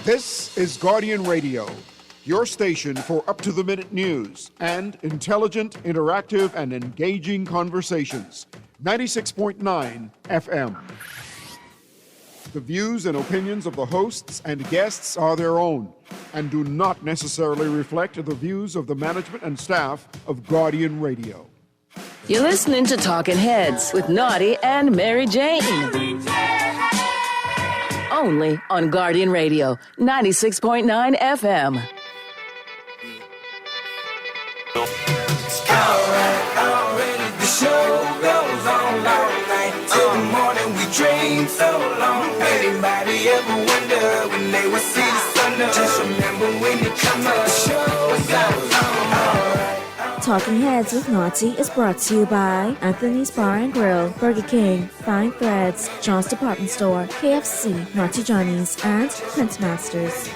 This is Guardian Radio, your station for up-to-the-minute news and intelligent, interactive, and engaging conversations. 96.9 FM. The views and opinions of the hosts and guests are their own and do not necessarily reflect the views of the management and staff of Guardian Radio. You're listening to Talking Heads with Naughty and Mary Jane. Only on Guardian Radio, 96.9 FM. Already the show goes on all night till the morning. We dream so long. Anybody ever wonder when they will see the sun up? Just remember when you come up, the show goes on. Talking Heads with Naughty is brought to you by Anthony's Bar and Grill, Burger King, Fine Threads, John's Department Store, KFC, Naughty Johnny's, and Print Masters.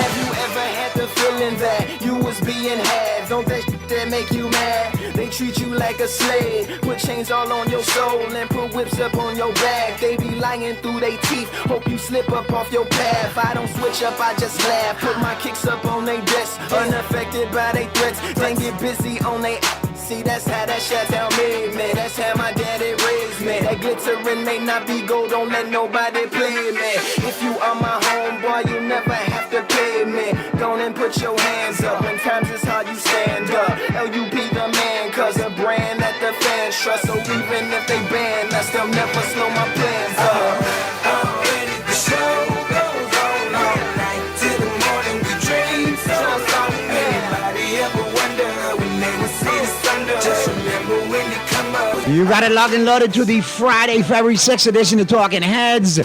Have you ever had the feeling that you was being had? Don't that shit that make you mad? They treat you like a slave, put chains all on your soul and put whips up on your back. They be lying through their teeth, hope you slip up off your path. I don't switch up, I just laugh, put my kicks up on they desk, unaffected by they threats, then get busy on they. See, that's how that shit down made me. That's how my daddy raised me. That glittering may not be gold, don't let nobody play me. If you are my homeboy, you never have to pay me. Go and put your hands up. When times is hard, you stand up. LUP the man, cause a brand that the fans trust. So even if they ban us, they'll never slow my plans up. Already the show goes on all night till the morning. We dream so long. Anybody ever wonder when they will see the sun? Just remember when you come up. You got it locked and loaded to the Friday, February 6th edition of Talking Heads.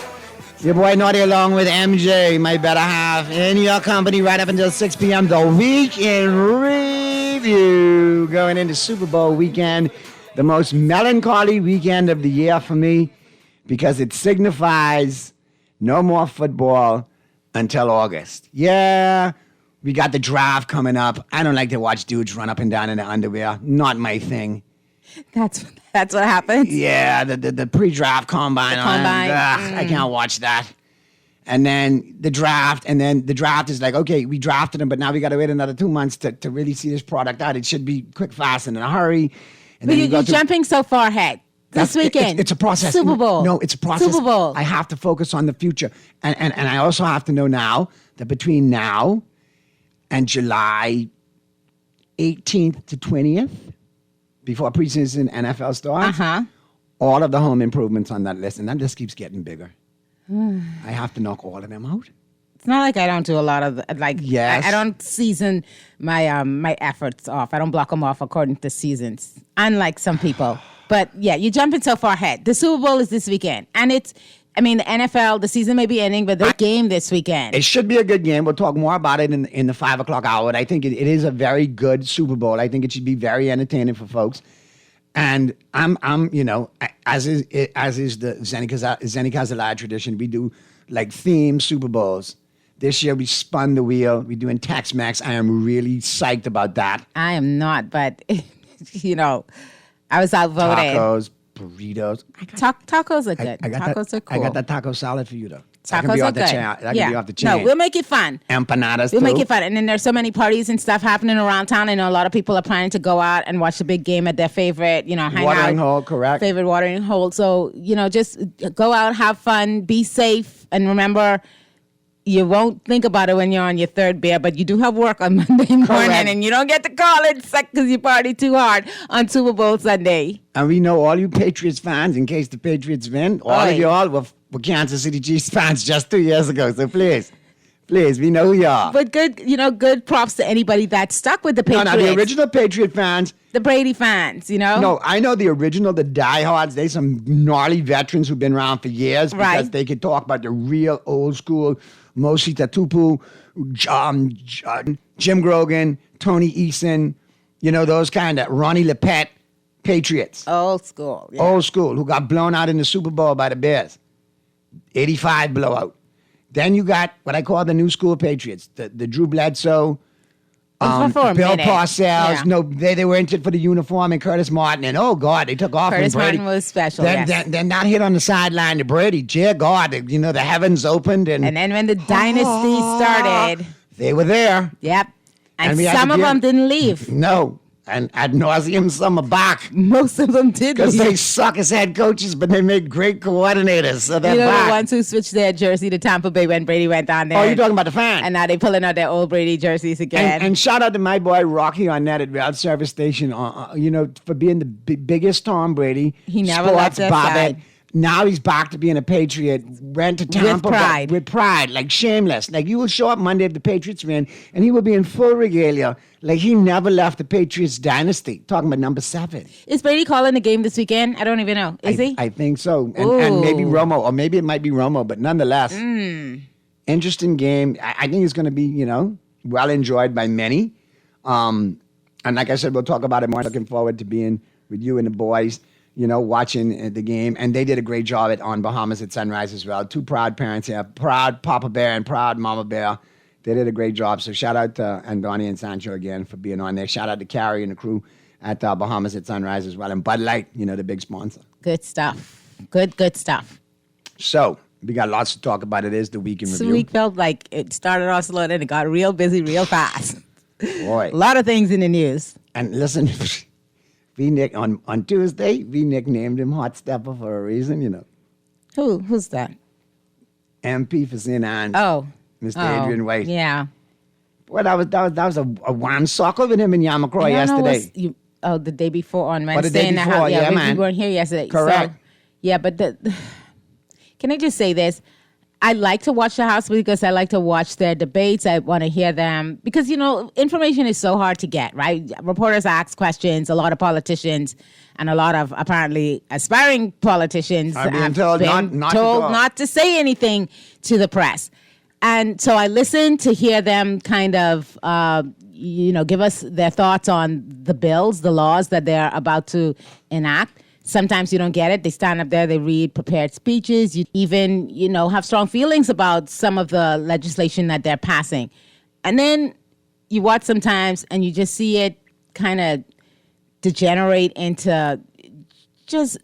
Your boy Naughty along with MJ, my better half, in your company right up until 6 p.m. The week in review. Going into Super Bowl weekend, the most melancholy weekend of the year for me because it signifies no more football until August. Yeah, we got the draft coming up. I don't like to watch dudes run up and down in their underwear. Not my thing. That's what happens. Yeah, the pre-draft combine. I can't watch that. And then the draft, is like, okay, we drafted him, but now we got to wait another 2 months to really see this product out. It should be quick, fast, and in a hurry. And but you're jumping so far ahead. This weekend. It's a process. Super Bowl. No, it's a process. Super Bowl. I have to focus on the future. And I also have to know now that between now and July 18th to 20th, before preseason NFL starts, all of the home improvements on that list, and that list keeps getting bigger. I have to knock all of them out. It's not like I don't do a lot of Yes. I don't season my my efforts off. I don't block them off according to seasons, unlike some people. But yeah, you're jumping so far ahead. The Super Bowl is this weekend, and the NFL, the season may be ending, but the game this weekend. It should be a good game. We'll talk more about it in the 5 o'clock hour. I think it is a very good Super Bowl. I think it should be very entertaining for folks. And I'm as is the Zenny Kazalai tradition, we do like themed Super Bowls. This year we spun the wheel. We're doing Tex-Mex. I am really psyched about that. I am not, but I was outvoted. Tacos, burritos. Tacos are good. Tacos are cool. I got that taco salad for you, though. Tacos are good. That can be off the chain. No, we'll make it fun. Empanadas, We'll make it fun. And then there's so many parties and stuff happening around town. I know a lot of people are planning to go out and watch the big game at their favorite, hangout. Watering hole, correct. Favorite watering hole. So, just go out, have fun, be safe, and remember, you won't think about it when you're on your third beer, but you do have work on Monday morning, and you don't get to call it sick because you party too hard on Super Bowl Sunday. And we know all you Patriots fans, in case the Patriots win, all of y'all were Kansas City Chiefs fans just 2 years ago. So please, we know who you are. But good props to anybody that stuck with the Patriots. No, the original Patriot fans. The Brady fans, No, I know the original, the diehards. They some gnarly veterans who've been around for years because they could talk about the real old school Mosi Tatupu, Jim Grogan, Tony Eason, those kind of Ronnie Lepet Patriots. Old school. Yeah. Old school, who got blown out in the Super Bowl by the Bears. 85 blowout. Then you got what I call the new school Patriots, the Drew Bledsoe, For a Bill minute. Parcells. Yeah. No, they were injured for the uniform, and Curtis Martin. And oh God, they took off. Curtis and Brady, Martin was special, Then, yes. then that hit on the sideline to Brady. Dear God, the heavens opened, and And then when the dynasty started, they were there. yep. And we had some to of give- them didn't leave. No, and ad nauseum, some are back. Most of them did Because leave. they suck as head coaches, but they make great coordinators. So they're You know, back. the ones who switched their jersey to Tampa Bay when Brady went down there. Oh, you're talking about the fan. And now they're pulling out their old Brady jerseys again. And shout out to my boy Rocky Arnett at Route Service Station, for being the biggest Tom Brady. He never sports left that Bobbit. side. Now he's back to being a Patriot. Went to Tampa pride. with pride, like shameless. Like you will show up Monday if the Patriots win, and he will be in full regalia, like he never left the Patriots dynasty. Talking about number 7. Is Brady calling the game this weekend? I don't even know. Is he? I think so. And maybe Ooh. Romo, or maybe it might be Romo, but nonetheless, interesting game. I think it's going to be, well enjoyed by many. And like I said, we'll talk about it more. Looking forward to being with you and the boys, watching the game. And they did a great job on Bahamas at Sunrise as well. 2 proud parents here, proud Papa Bear and proud Mama Bear. They did a great job. So shout out to Andoni and Sancho again for being on there. Shout out to Carrie and the crew at Bahamas at Sunrise as well. And Bud Light, the big sponsor. Good stuff. Good stuff. So we got lots to talk about. It is the week in This review. week felt like it started off slow and it got real busy real fast. Boy. A lot of things in the news. And listen, V-Nick, on Tuesday, V-Nick named him Hot Stepper for a reason, Who's that? MP for St. Anne's. Oh. Mr. Adrian White. Yeah. Well, that was a one soccer with him in Yamakroy I don't know yesterday. the day before on the Wednesday. day in the before, house. yeah, we man. weren't here yesterday. Correct. So, yeah, but can I just say this? I like to watch the House because I like to watch their debates. I want to hear them because, information is so hard to get, right? Reporters ask questions, a lot of politicians and a lot of apparently aspiring politicians Are being have told been not to told talk. not to say anything to the press. And so I listen to hear them kind of, give us their thoughts on the bills, the laws that they're about to enact. Sometimes you don't get it. They stand up there, they read prepared speeches. You even, have strong feelings about some of the legislation that they're passing. And then you watch sometimes and you just see it kind of degenerate into just,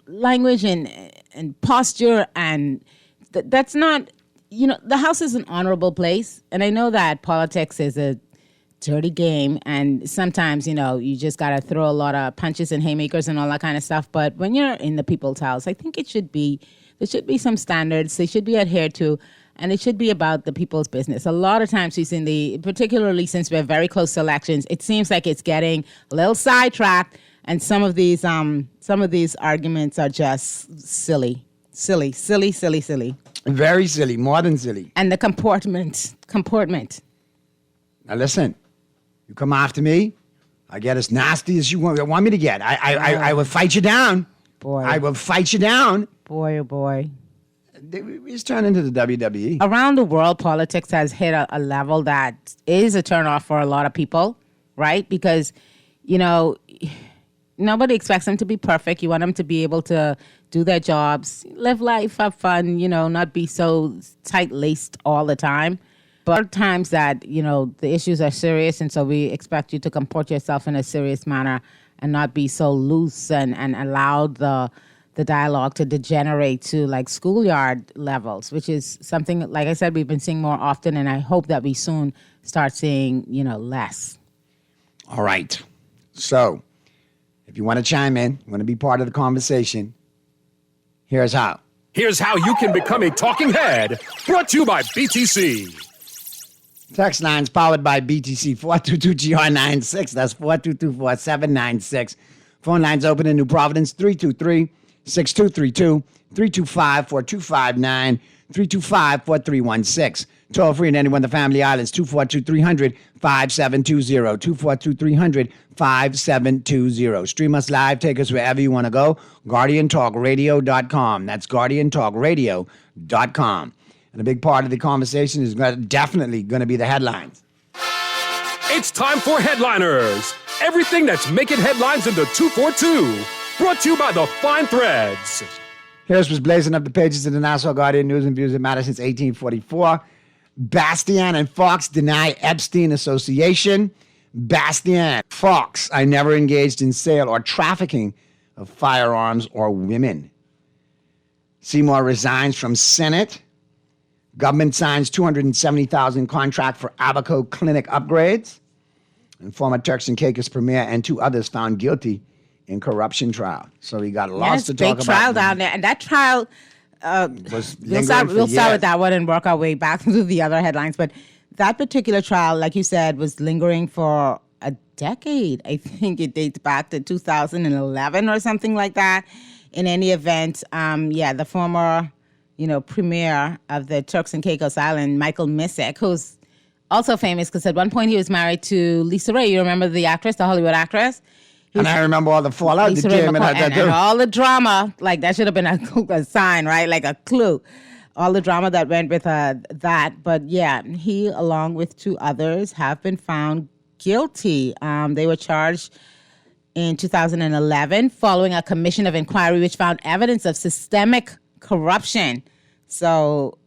language and posture. And that's not, the House is an honorable place. And I know that politics is a dirty game, and sometimes you just got to throw a lot of punches and haymakers and all that kind of stuff. But when you're in the people's house, I think there should be some standards. They should be adhered to, and it should be about the people's business. A lot of times particularly since we're very close to elections, it seems like it's getting a little sidetracked, and some of these arguments are just silly. Very silly, more than silly. And the comportment. Now listen, you come after me, I get as nasty as you want me to get. I will fight you down. Boy. I will fight you down. Boy, oh boy. It's turned into the WWE. Around the world, politics has hit a level that is a turnoff for a lot of people, right? Because, nobody expects them to be perfect. You want them to be able to do their jobs, live life, have fun, not be so tight-laced all the time. But at times that, the issues are serious, and so we expect you to comport yourself in a serious manner and not be so loose and allow the dialogue to degenerate to like schoolyard levels, which is something, like I said, we've been seeing more often, and I hope that we soon start seeing, less. All right. So, if you want to chime in, you want to be part of the conversation, here's how. Here's how you can become a talking head. Brought to you by BTC. Text line's powered by BTC 422-GR96. That's 422-4796. Phone lines open in New Providence 323-6232, 325-4259, 325-4316. Toll free in any one of the Family Islands 242-300-5720, 242-300-5720. Stream us live, take us wherever you want to go. GuardianTalkRadio.com. That's GuardianTalkRadio.com. And a big part of the conversation is definitely going to be the headlines. It's time for Headliners. Everything that's making headlines in the 242. Brought to you by the Fine Threads. Here's what's blazing up the pages of the Nassau Guardian News and Views that matter since 1844. Bastian and Fox deny Epstein association. Bastian, Fox, I never engaged in sale or trafficking of firearms or women. Seymour resigns from Senate. Government signs $270,000 contract for Abaco clinic upgrades. And former Turks and Caicos premier and 2 others found guilty in corruption trial. So we got lots to talk about. Big trial down there. And that trial, we'll start with that one and work our way back through the other headlines. But that particular trial, like you said, was lingering for a decade. I think it dates back to 2011 or something like that. In any event, the former, premier of the Turks and Caicos Island, Michael Missick, who's also famous because at one point he was married to Lisa Ray. You remember the actress, the Hollywood actress? And I remember all the fallout that came in and all the drama. Like, that should have been a sign, right? Like a clue. All the drama that went with that. But yeah, he, along with 2 others, have been found guilty. They were charged in 2011 following a commission of inquiry which found evidence of systemic corruption. So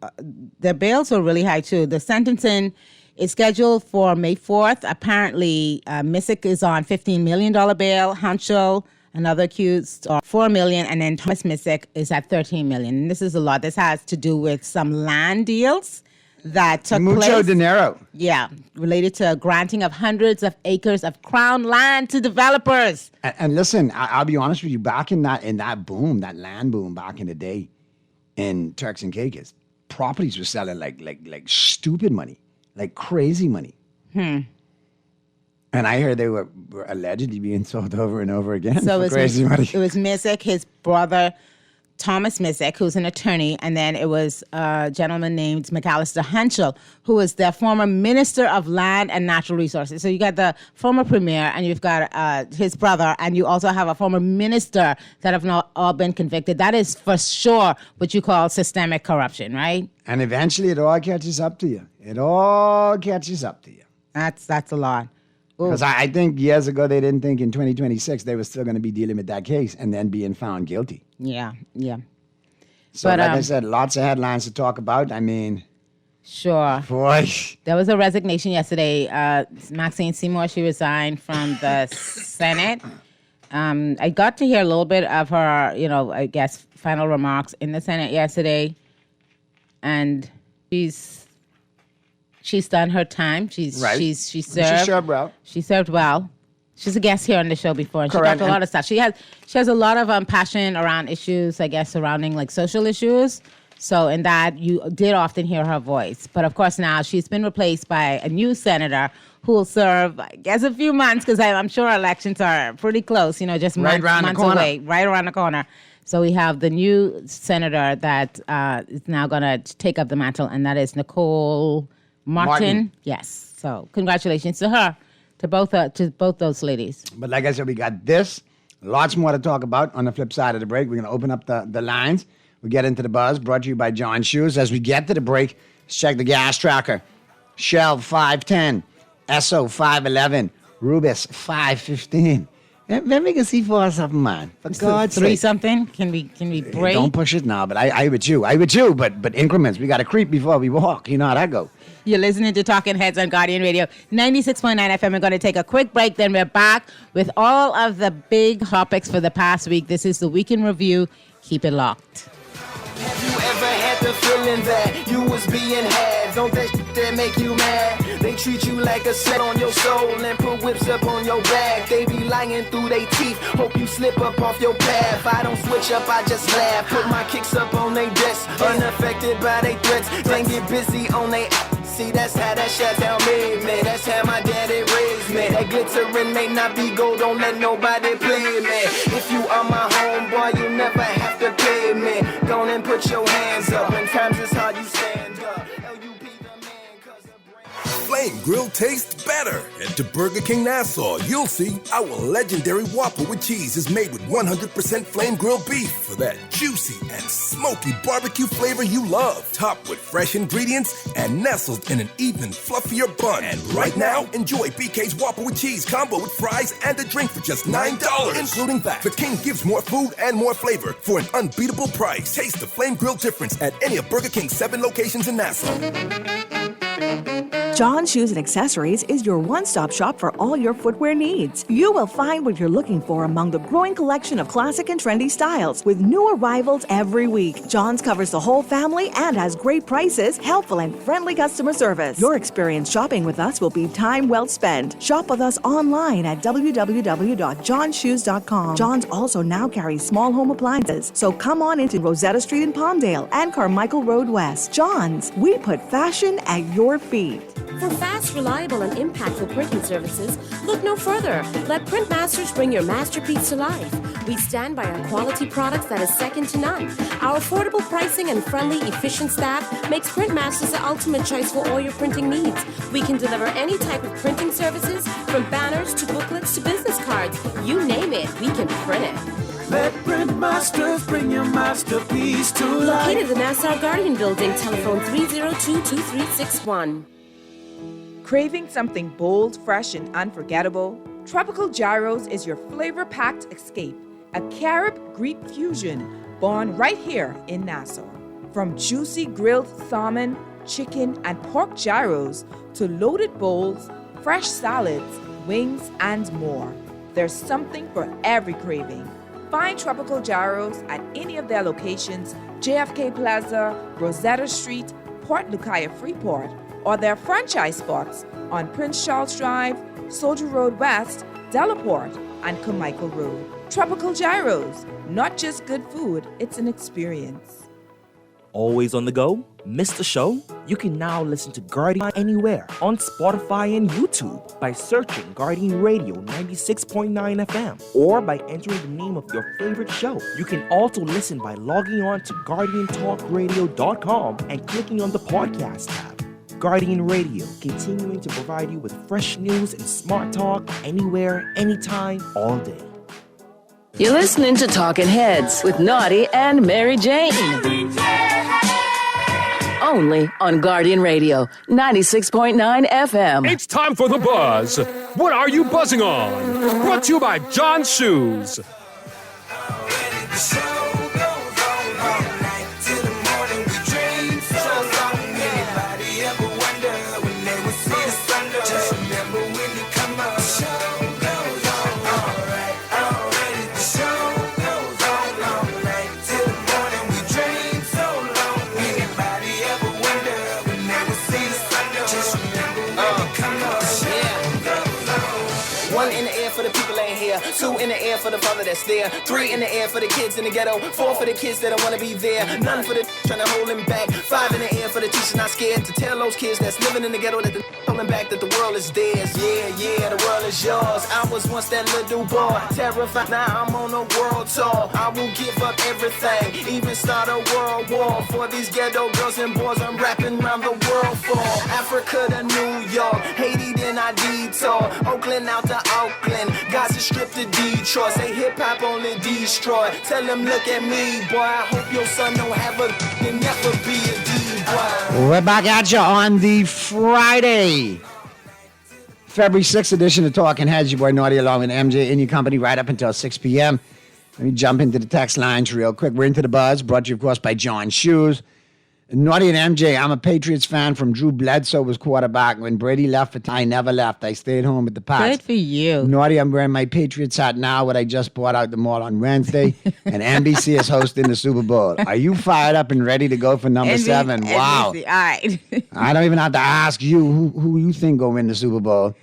their bails were really high, too. The sentencing is scheduled for May 4th. Apparently, Missick is on $15 million bail. Hanschel, another accused, are $4 million. And then Thomas Missick is at $13 million. And this is a lot. This has to do with some land deals that took place. Mucho dinero. Yeah, related to granting of hundreds of acres of crown land to developers. And listen, I'll be honest with you. Back in that boom, that land boom back in the day in Turks and Caicos, properties were selling like stupid money, like crazy money. And I heard they were allegedly being sold over and over again for crazy money. It was Missick, his brother, Thomas Missick, who's an attorney, and then it was a gentleman named McAllister Hanschel, who was the former Minister of Land and Natural Resources. So you got the former premier, and you've got his brother, and you also have a former minister that have not all been convicted. That is for sure what you call systemic corruption, right? And eventually it all catches up to you. It all catches up to you. That's a lot. Because I think years ago they didn't think in 2026 they were still going to be dealing with that case and then being found guilty. Yeah. So like I said, lots of headlines to talk about. I mean, sure. Boy. There was a resignation yesterday. Maxine Seymour, she resigned from the Senate. I got to hear a little bit of her, I guess, final remarks in the Senate yesterday. And she's done her time. She served well. She served well. She's a guest here on the show before, and Correct. She talked a lot of stuff. She has a lot of passion around issues, I guess, surrounding like social issues. So in that, you did often hear her voice. But of course, now she's been replaced by a new senator who will serve, I guess, a few months because I'm sure elections are pretty close. Just months away, right around the corner. So we have the new senator that is now going to take up the mantle, and that is Nicole Martin. Yes. So congratulations to her, to both those ladies. But like I said, we got this, lots more to talk about on the flip side of the break. We're going to open up the lines. We get into the buzz, brought to you by John Shoes. As we get to the break, let's check the gas tracker. Shell 510, Esso 511, Rubis 515. Let me see for something, man. For God's sake. 3 something? Can we break? Don't push it now, but I with you, but increments. We got to creep before we walk. You know how that go. You're listening to Talking Heads on Guardian Radio 96.9 FM. We're going to take a quick break, then we're back with all of the big topics for the past week. This is the Week in Review. Keep it locked. Have you ever had the feeling that you was being had? Don't that shit that make you mad? They treat you like a sled on your soul and put whips up on your back. They be lying through their teeth, hope you slip up off your path. I don't switch up, I just laugh. Put my kicks up on they desk, unaffected by they threats. Then get busy on they see, that's how that shit tell me, man. That's how my daddy raised me. That glittering may not be gold, don't let nobody play me. If you are my homeboy, you never have to pay me. Go and put your hands up. When times is hard, you stand up. LUP the man, cause the brain. Flame Grill tastes better. And to Burger King Nassau, you'll see our legendary Whopper with cheese is made with 100% flame grilled beef for that juicy and smoky barbecue flavor you love. Topped with fresh ingredients and nestled in an even fluffier bun. And right now, enjoy BK's Whopper with cheese combo with fries and a drink for just $9, including that. The King gives more food and more flavor for an unbeatable price. Taste the flame grill difference at any of Burger King's 7 locations in Nassau. John Shoes and Accessories is your one-stop shop for all your footwear needs. You will find what you're looking for among the growing collection of classic and trendy styles with new arrivals every week. John's covers the whole family and has great prices, helpful and friendly customer service. Your experience shopping with us will be time well spent. Shop with us online at www.johnshoes.com. John's also now carries small home appliances, so come on into Rosetta Street in Palmdale and Carmichael Road West. John's, we put fashion at your feet. For fast, reliable, and impactful printing services, look no further. Let Printmasters bring your masterpiece to life. We stand by our quality products that is second to none. Our affordable pricing and friendly, efficient staff makes Printmasters the ultimate choice for all your printing needs. We can deliver any type of printing services, from banners to booklets to business cards. You name it, we can print it. Let Printmasters bring your masterpiece to life. Located in the Nassau Guardian Building, telephone 302-2361. Craving something bold, fresh, and unforgettable? Tropical Gyros is your flavor-packed escape, a Carib-Greek fusion born right here in Nassau. From juicy grilled salmon, chicken, and pork gyros to loaded bowls, fresh salads, wings, and more, there's something for every craving. Find Tropical Gyros at any of their locations, JFK Plaza, Rosetta Street, Port Lucaya Freeport, or their franchise spots on Prince Charles Drive, Soldier Road West, Delaport, and Carmichael Road. Tropical Gyros, not just good food, it's an experience. Always on the go? Missed the show? You can now listen to Guardian anywhere on Spotify and YouTube by searching Guardian Radio 96.9 FM or by entering the name of your favorite show. You can also listen by logging on to GuardianTalkRadio.com and clicking on the podcast tab. Guardian Radio, continuing to provide you with fresh news and smart talk anywhere, anytime, all day. You're listening to Talking Heads with Naughty and Mary Jane. Only on Guardian Radio, 96.9 FM. It's time for The Buzz. What are you buzzing on? Brought to you by John Shoes. Two in the air for the father that's there. 3 in the air for the kids in the ghetto. 4 for the kids that don't wanna be there. None for the trying to hold him back. 5 in the air for the teachers not scared to tell those kids that's living in the ghetto that the holding back that the world is theirs. Yeah, the world is yours. I was once that little boy, terrified. Now I'm on a world tour. I will give up everything, even start a world war for these ghetto girls and boys. I'm rapping around the world for Africa to New York, Haiti then I detour, Oakland out to Oakland, Gaza Strip to Detroit. Say hip hop only destroy. Tell them look at me, boy. I hope your son don't have a and never be a D-boy. We're back at you on the Friday, February 6th edition of Talking Heads. Your boy Naughty along with MJ in your company right up until 6 p.m. Let me jump into the text lines real quick. We're into the buzz, brought to you, of course, by John Shoes. Naughty and MJ, I'm a Patriots fan from Drew Bledsoe was quarterback. When Brady left for I never left. I stayed home with the Pats. Good for you. Naughty, I'm wearing my Patriots hat now, what I just bought out the mall on Wednesday. And NBC is hosting the Super Bowl. Are you fired up and ready to go for number 7? Wow. NBC. All right. I don't even have to ask you who you think will win the Super Bowl.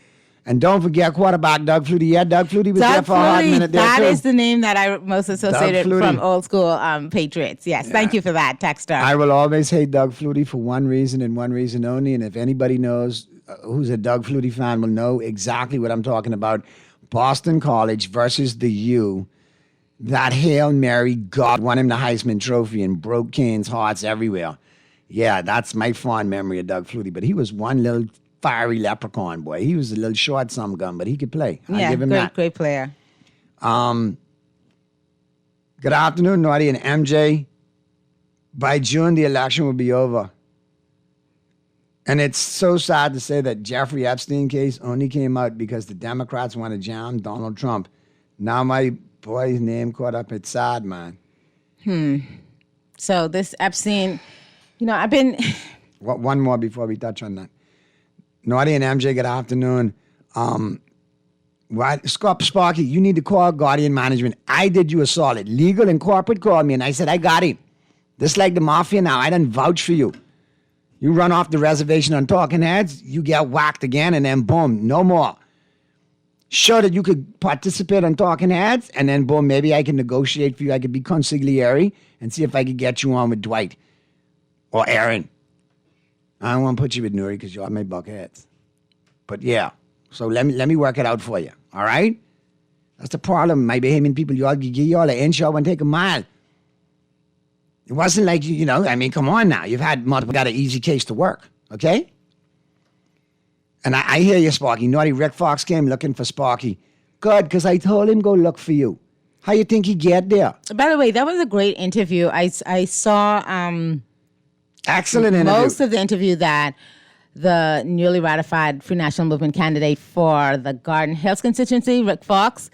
And don't forget quarterback Doug Flutie. Yeah, Doug Flutie was there for a hot minute there, That too. is the name that I most associated from old school Patriots. Yes, thank you for that, Texter. I will always hate Doug Flutie for one reason and one reason only. And if anybody knows who's a Doug Flutie fan will know exactly what I'm talking about. Boston College versus the U. That Hail Mary God won him the Heisman Trophy and broke Kane's hearts everywhere. Yeah, that's my fond memory of Doug Flutie. But he was one little fiery leprechaun, boy. He was a little short some gun, but he could play. I give him great, that. great player. Good afternoon, Naughty and MJ. By June, the election will be over. And it's so sad to say that Jeffrey Epstein case only came out because the Democrats want to jam Donald Trump. Now my boy's name caught up. It's sad, man. So this Epstein, I've been... One more before we touch on that. Naughty and MJ, good afternoon. Sparky, you need to call Guardian Management. I did you a solid. Legal and corporate called me, and I said, I got him. Just like the mafia now, I done vouch for you. You run off the reservation on Talking Heads, you get whacked again, and then boom, no more. Show that you could participate on Talking Heads, and then boom, maybe I can negotiate for you. I could be consigliere and see if I could get you on with Dwight or Aaron. I don't want to put you with Nuri because you are my buckheads. But yeah, so let me work it out for you, all right? That's the problem, my Bahamian people. You all give you all an inch, y'all want to take a mile. It wasn't like, come on now. You've got an easy case to work, okay? And I hear you, Sparky. Naughty Rick Fox came looking for Sparky. Good, because I told him go look for you. How you think he get there? By the way, that was a great interview. I saw excellent interview. Most of the interview that the newly ratified Free National Movement candidate for the Garden Hills constituency, Rick Fox,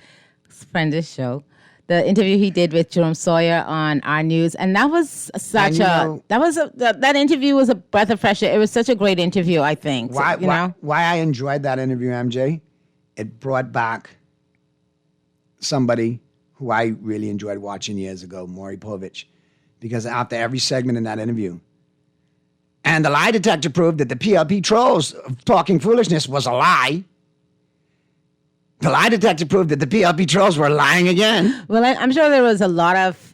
friend of the show, the interview he did with Jerome Sawyer on our news, and that was that interview was a breath of fresh air. It was such a great interview, I think. Why I enjoyed that interview, MJ? It brought back somebody who I really enjoyed watching years ago, Maury Povich, because after every segment in that interview, and the lie detector proved that the PLP trolls talking foolishness was a lie. The lie detector proved that the PLP trolls were lying again. Well, I'm sure there was a lot of...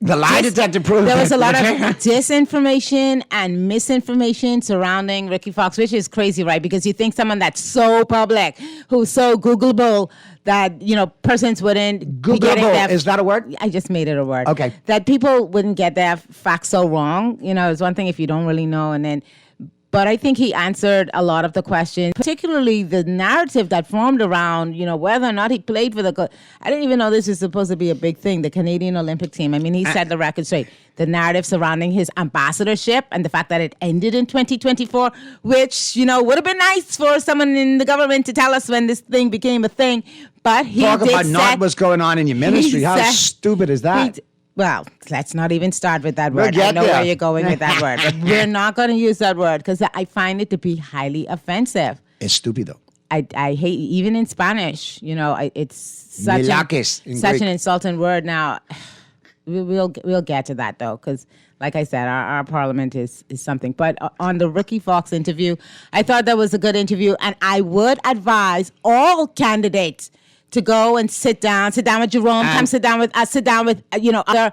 The lie detector proved there was a lot of disinformation and misinformation surrounding Ricky Fox, which is crazy, right? Because you think someone that's so public, who's so Googleable, that, persons wouldn't... Googleable, is that a word? I just made it a word. Okay. That people wouldn't get their facts so wrong. It's one thing if you don't really know, and then... But I think he answered a lot of the questions, particularly the narrative that formed around, whether or not he played for the... I didn't even know this was supposed to be a big thing, the Canadian Olympic team. I mean, he set the record straight. The narrative surrounding his ambassadorship and the fact that it ended in 2024, which, would have been nice for someone in the government to tell us when this thing became a thing. But he Talk about not what's going on in your ministry. How stupid is that? Well, let's not even start with that word. I know where you're going with that word. But we're not going to use that word because I find it to be highly offensive. It's stupido. I hate, even in Spanish, it's such an insulting word. Now, we'll get to that, though, because, like I said, our parliament is something. But on the Ricky Fox interview, I thought that was a good interview, and I would advise all candidates to go and sit down with Jerome, sit down with other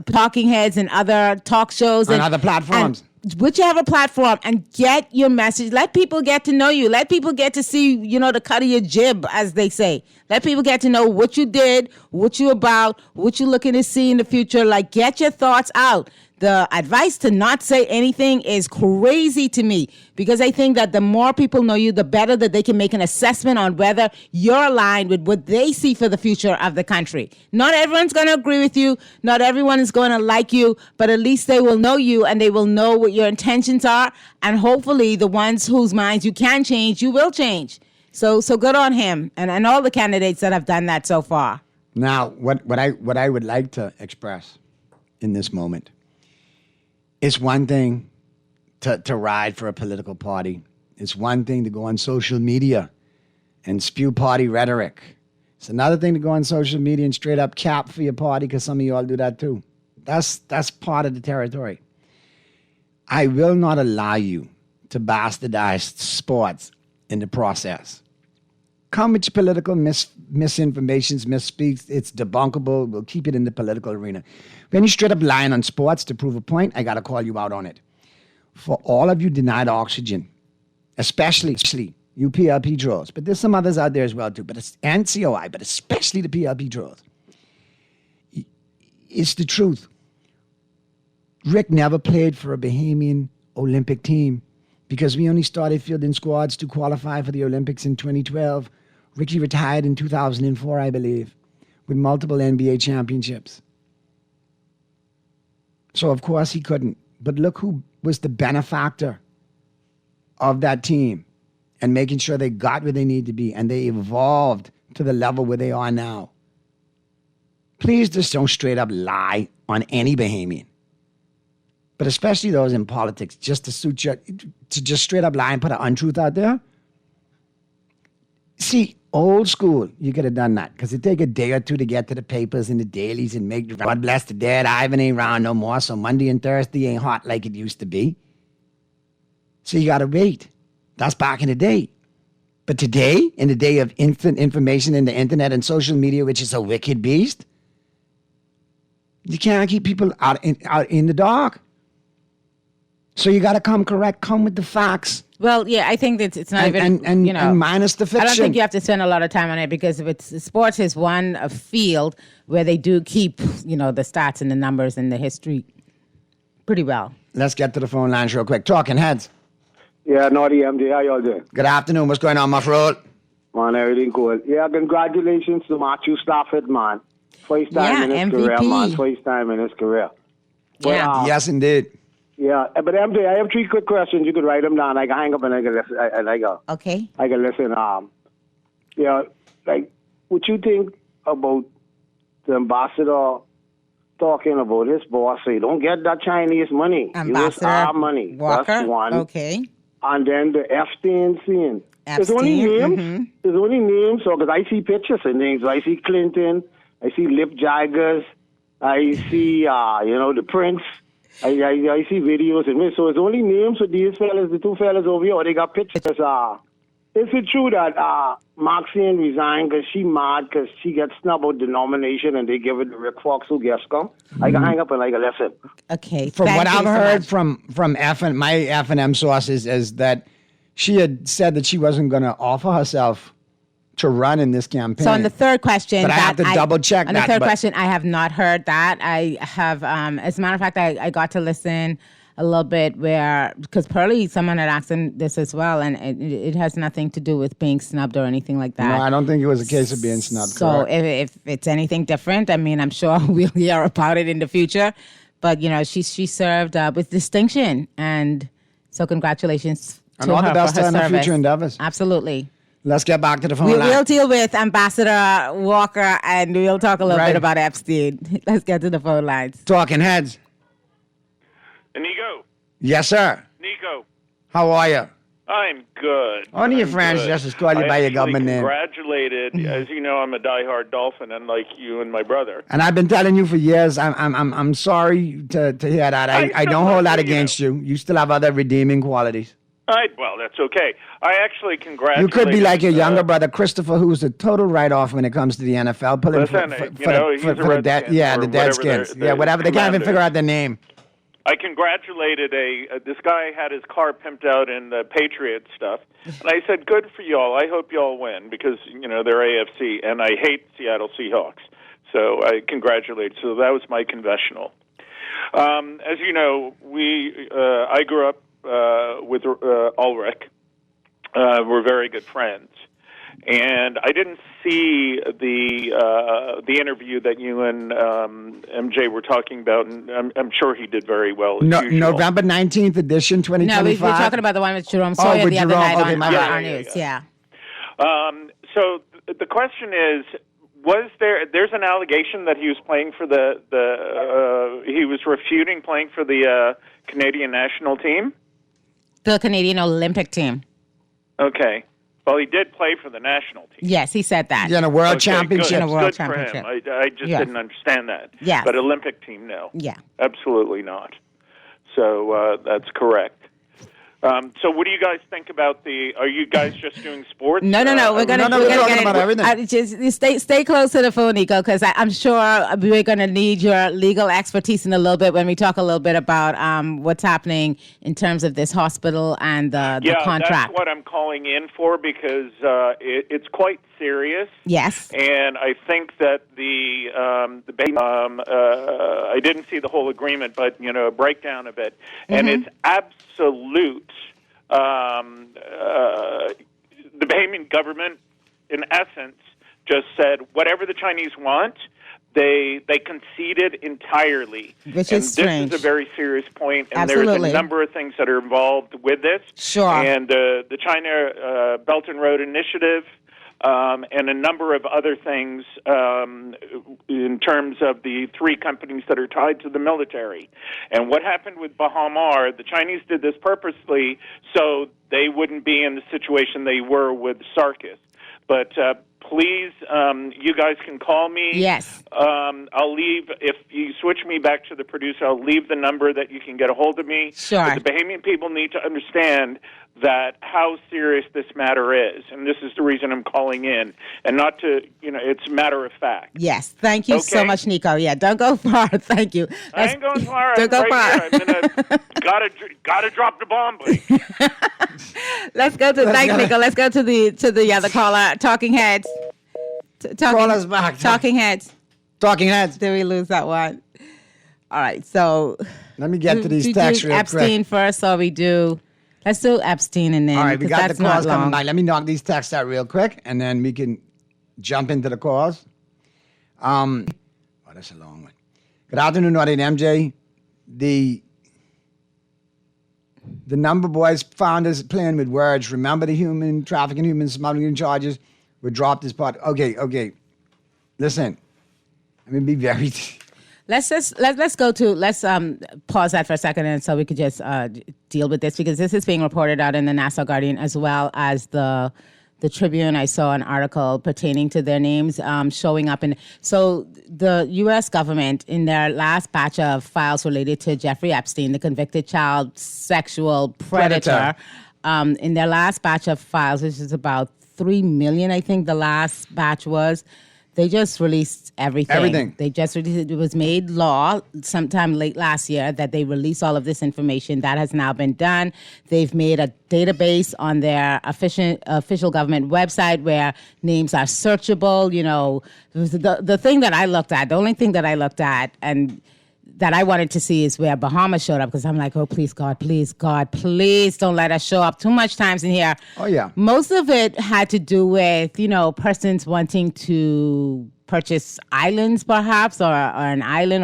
talking heads and other talk shows and other platforms. Whichever platform, and get your message. Let people get to know you. Let people get to see, the cut of your jib, as they say. Let people get to know what you did, what you about, what you're looking to see in the future. Like, get your thoughts out. The advice to not say anything is crazy to me, because I think that the more people know you, the better that they can make an assessment on whether you're aligned with what they see for the future of the country. Not everyone's going to agree with you. Not everyone is going to like you, but at least they will know you and they will know what your intentions are. And hopefully the ones whose minds you can change, you will change. So good on him and all the candidates that have done that so far. Now, what I would like to express in this moment, it's one thing to ride for a political party. It's one thing to go on social media and spew party rhetoric. It's another thing to go on social media and straight up cap for your party, because some of you all do that too. That's part of the territory. I will not allow you to bastardize sports in the process. Come with your political misinformations, misspeaks. It's debunkable. We'll keep it in the political arena. When you straight up lying on sports to prove a point, I got to call you out on it. For all of you denied oxygen, especially you PLP trolls, but there's some others out there as well too, and COI, but especially the PLP trolls. It's the truth. Rick never played for a Bahamian Olympic team because we only started fielding squads to qualify for the Olympics in 2012. Ricky retired in 2004, I believe, with multiple NBA championships. So, of course, he couldn't. But look who was the benefactor of that team and making sure they got where they need to be and they evolved to the level where they are now. Please just don't straight up lie on any Bahamian. But especially those in politics, just to suit you, to just straight up lie and put an untruth out there. See, old school, you could have done that because it take a day or two to get to the papers and the dailies and make God bless the dead. Ivan ain't around no more, so Monday and Thursday ain't hot like it used to be. So you got to wait. That's back in the day. But today, in the day of instant information in the internet and social media, which is a wicked beast, you can't keep people out in the dark. So you got to come correct, come with the facts. Well, yeah, I think that it's not and minus the fiction. I don't think you have to spend a lot of time on it because if it's sports is one field where they do keep, the stats and the numbers and the history pretty well. Let's get to the phone lines real quick. Talking Heads. Yeah, Naughty MJ, how y'all doing? Good afternoon. What's going on, my friend? Man, everything good. Yeah, congratulations to Matthew Stafford, man. First time in his career, man. First time in his career. But, yes, indeed. Yeah, but MJ, I have 3 quick questions. You could write them down. I can hang up and I can listen. Okay. I can listen. What you think about the ambassador talking about his boss? Say, don't get that Chinese money. Ambassador Use our money. Walker? That's one. Okay. And then the Epstein scene. There's only names. Mm-hmm. There's only names. So, because I see pictures and things. I see Clinton. I see Lip Jaggers. I see, the Prince. I see videos and so it's only names for these fellas, the 2 fellas over here. Or they got pictures. Is it true that Maxine resigned because she mad because she gets snubbed out the nomination and they give it to Rick Fox who guest come? I can hang up and I can listen. Okay. From what I've heard from my F&M sources is that she had said that she wasn't going to offer herself to run in this campaign. So on the third question, but I have to double check that. On the third question, I have not heard that. I have, as a matter of fact, I got to listen a little bit because Pearlie, someone had asked him this as well, and it has nothing to do with being snubbed or anything like that. No, I don't think it was a case of being snubbed. So if it's anything different, I mean, I'm sure we'll hear about it in the future. But, she served with distinction, and so congratulations and all the best in her future endeavors. Absolutely. Let's get back to the phone line. We'll deal with Ambassador Walker and we'll talk a little bit about Epstein. Let's get to the phone lines. Talking Heads. Nico. Yes, sir. Nico. How are you? I'm good. Only your friends just call you by your government name. Congratulated. As you know, I'm a diehard Dolphin, unlike you and my brother. And I've been telling you for years. I'm sorry to hear that. I don't hold that against you. You still have other redeeming qualities. Well, that's okay. I actually congratulate. You could be like your younger brother, Christopher, who's a total write-off when it comes to the NFL. Listen, he's a Redskins. The Deadskins. Yeah, whatever. They can't even figure out their name. I congratulated this guy had his car pimped out in the Patriot stuff. And I said, good for y'all. I hope y'all win because, they're AFC. And I hate Seattle Seahawks. So I congratulate. So that was my confessional. As you know, I grew up with Ulrich. We're very good friends, and I didn't see the interview that you and MJ were talking about, and I'm sure he did very well. November 19th edition, 2025. No, we're talking about the one with Jerome Sawyer the other night on our news. Yeah. So the question is, there's an allegation that he was playing for he was refuting playing for the Canadian national team? The Canadian Olympic team. Okay. Well, he did play for the national team. Yes, he said that. Yeah, in a world championship. Good. In a world championship. For him. I just didn't understand that. Yeah. But Olympic team, no. Yeah. Absolutely not. So that's correct. So what do you guys think about are you guys just doing sports? No. We're going to talk about everything. Just stay close to the phone, Nico, because I'm sure we're going to need your legal expertise in a little bit when we talk a little bit about what's happening in terms of this hospital and the contract. Yeah, that's what I'm calling in for because it's quite serious. Yes. And I think that I didn't see the whole agreement, but, a breakdown of it. Mm-hmm. And it's absolute the Bahamian government, in essence, just said whatever the Chinese want. They conceded entirely. Which is strange. This is a very serious point, and Absolutely. there's a number of things that are involved with this. Sure. And the China Belt and Road Initiative, and a number of other things in terms of the three companies that are tied to the military. And what happened with Bahamar, the Chinese did this purposely so they wouldn't be in the situation they were with Sarkis. But please, you guys can call me. Yes. I'll leave, if you switch me back to the producer, I'll leave the number that you can get a hold of me. Sure. But the Bahamian people need to understand that how serious this matter is. And this is the reason I'm calling in. And not to, it's matter of fact. Yes. Thank you so much, Nico. Yeah, don't go far. Thank you. I ain't going far. Don't go far. Here. Gotta drop the bomb, please. Let's go to, thanks, Nico. Let's go to the other caller, Talking Heads. Call us back. Talking Heads. Talking Heads. Did we lose that one? All right, so. Let me get to these texts real Epstein quick. first, or we do. Let's do Epstein and then. All right, we got the that's not calls coming long. back. Let me knock these texts out real quick, and then we can jump into the calls. That's a long one. Good afternoon, Naughty and MJ. The number boys found us playing with words. Remember the human trafficking, human smuggling charges were dropped as part. Okay. Listen, let me be very. Let's pause that for a second, and so we could just deal with this, because this is being reported out in the Nassau Guardian as well as the Tribune. I saw an article pertaining to their names showing up. So the U.S. government, in their last batch of files related to Jeffrey Epstein, the convicted child sexual predator, in their last batch of files, which is about 3 million, I think the last batch was, they just released everything. They just released it. Was made law sometime late last year that they release all of this information. That has now been done. They've made a database on their official government website where names are searchable. The thing that I looked at, the only thing that I looked at and that I wanted to see is where Bahamas showed up, because I'm like, oh, please, God, please don't let us show up too much times in here. Oh, yeah. Most of it had to do with, persons wanting to purchase islands, perhaps, or an island,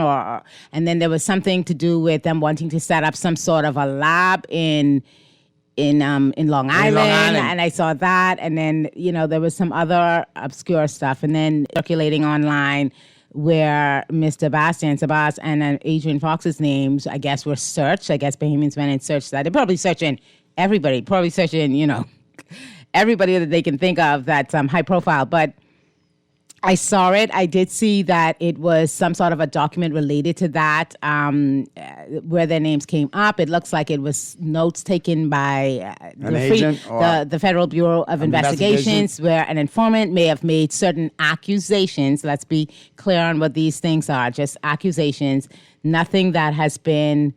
and then there was something to do with them wanting to set up some sort of a lab in Long Island, and I saw that, and then, there was some other obscure stuff, and then circulating online where Mr. Bastian Sabas and Adrian Fox's names, I guess, were searched. I guess Bahamians went and searched that. They're probably searching everybody, everybody that they can think of that's high profile. But I saw it. I did see that it was some sort of a document related to that, where their names came up. It looks like it was notes taken by the Federal Bureau of Investigations, where an informant may have made certain accusations. Let's be clear on what these things are. Just accusations. Nothing that has been,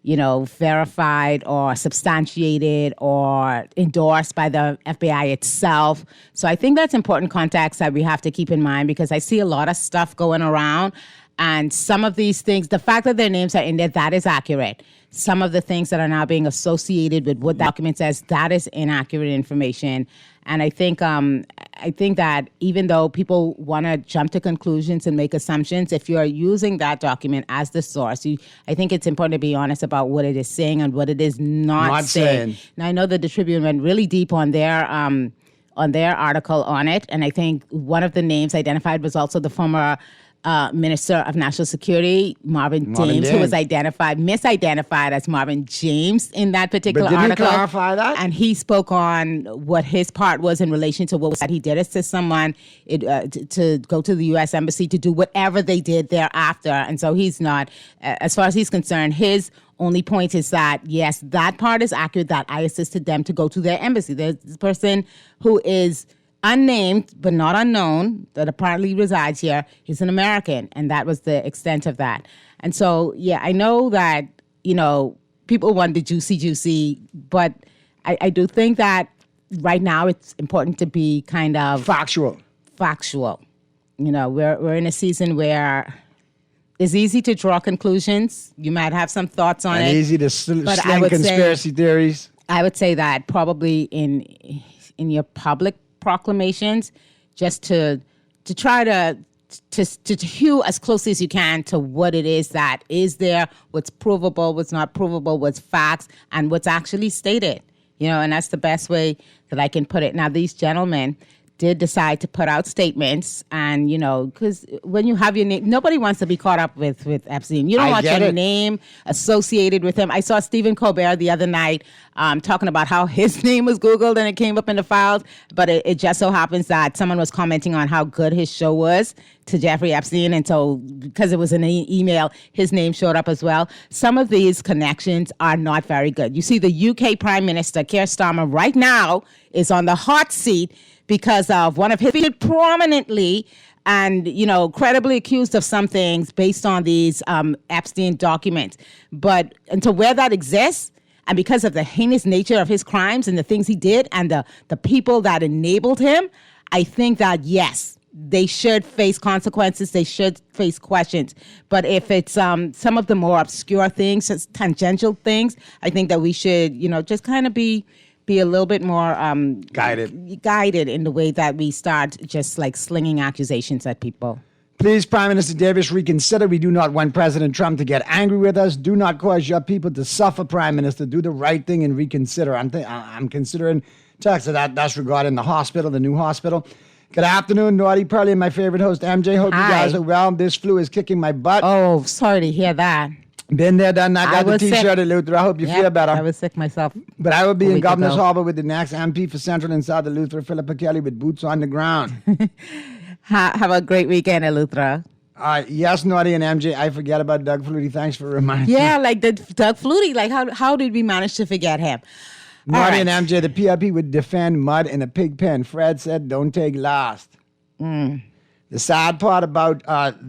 verified or substantiated or endorsed by the FBI itself. So I think that's important context that we have to keep in mind, because I see a lot of stuff going around, and some of these things, the fact that their names are in there, that is accurate. Some of the things that are now being associated with what the document says, that is inaccurate information. And I think that even though people want to jump to conclusions and make assumptions, if you're using that document as the source, I think it's important to be honest about what it is saying and what it is not saying. Now, I know that the Tribune went really deep on their article on it, and I think one of the names identified was also the former Minister of National Security, Marvin James, who was misidentified as Marvin James in that particular article. Did he clarify that? And he spoke on what his part was in relation to what was that he did assist someone to go to the U.S. Embassy to do whatever they did thereafter. And so he's not, as far as he's concerned, his only point is that, yes, that part is accurate, that I assisted them to go to their embassy. There's this person who is unnamed but not unknown that apparently resides here. He's an American, and that was the extent of that. And so, yeah, I know that, people want the juicy, but I do think that right now it's important to be kind of factual. We're in a season where it's easy to draw conclusions. You might have some thoughts on it. And easy to sling conspiracy theories. I would say that probably in your public proclamations, just to try to hew as closely as you can to what it is that is there, what's provable, what's not provable, what's facts, and what's actually stated. And that's the best way that I can put it. Now, these gentlemen did decide to put out statements, and because when you have your name, nobody wants to be caught up with Epstein. You don't want your name associated with him. I saw Stephen Colbert the other night talking about how his name was Googled and it came up in the files, but it just so happens that someone was commenting on how good his show was to Jeffrey Epstein, and so because it was an email, his name showed up as well. Some of these connections are not very good. You see, the UK Prime Minister, Keir Starmer, right now is on the hot seat because of one of his featured prominently and, credibly accused of some things based on these Epstein documents. But until where that exists, and because of the heinous nature of his crimes and the things he did and the people that enabled him, I think that, yes, they should face consequences. They should face questions. But if it's some of the more obscure things, just tangential things, I think that we should, just kind of be a little bit more guided in the way that we start just like slinging accusations at people. Please, Prime Minister Davis, reconsider. We do not want President Trump to get angry with us. Do not cause your people to suffer, Prime Minister. Do the right thing and reconsider. I'm considering text of that's regarding the hospital, the new hospital. Good afternoon, Naughty Pearly, and my favorite host, MJ. Hope Hi. you guys are well. This flu is kicking my butt. Oh, sorry to hear that. Been there, done that. Got the T-shirt at Luther. I hope you feel better. I was sick myself. But I will be in Governor's Harbor with the next MP for Central and South of Luther, Philippa Kelly, with boots on the ground. Have a great weekend at Luther. Yes, Naughty and MJ. I forget about Doug Flutie. Thanks for reminding me. Yeah, like the Doug Flutie. Like how did we manage to forget him? Naughty and MJ, the PRP would defend mud in a pig pen. Fred said, don't take last. The sad part about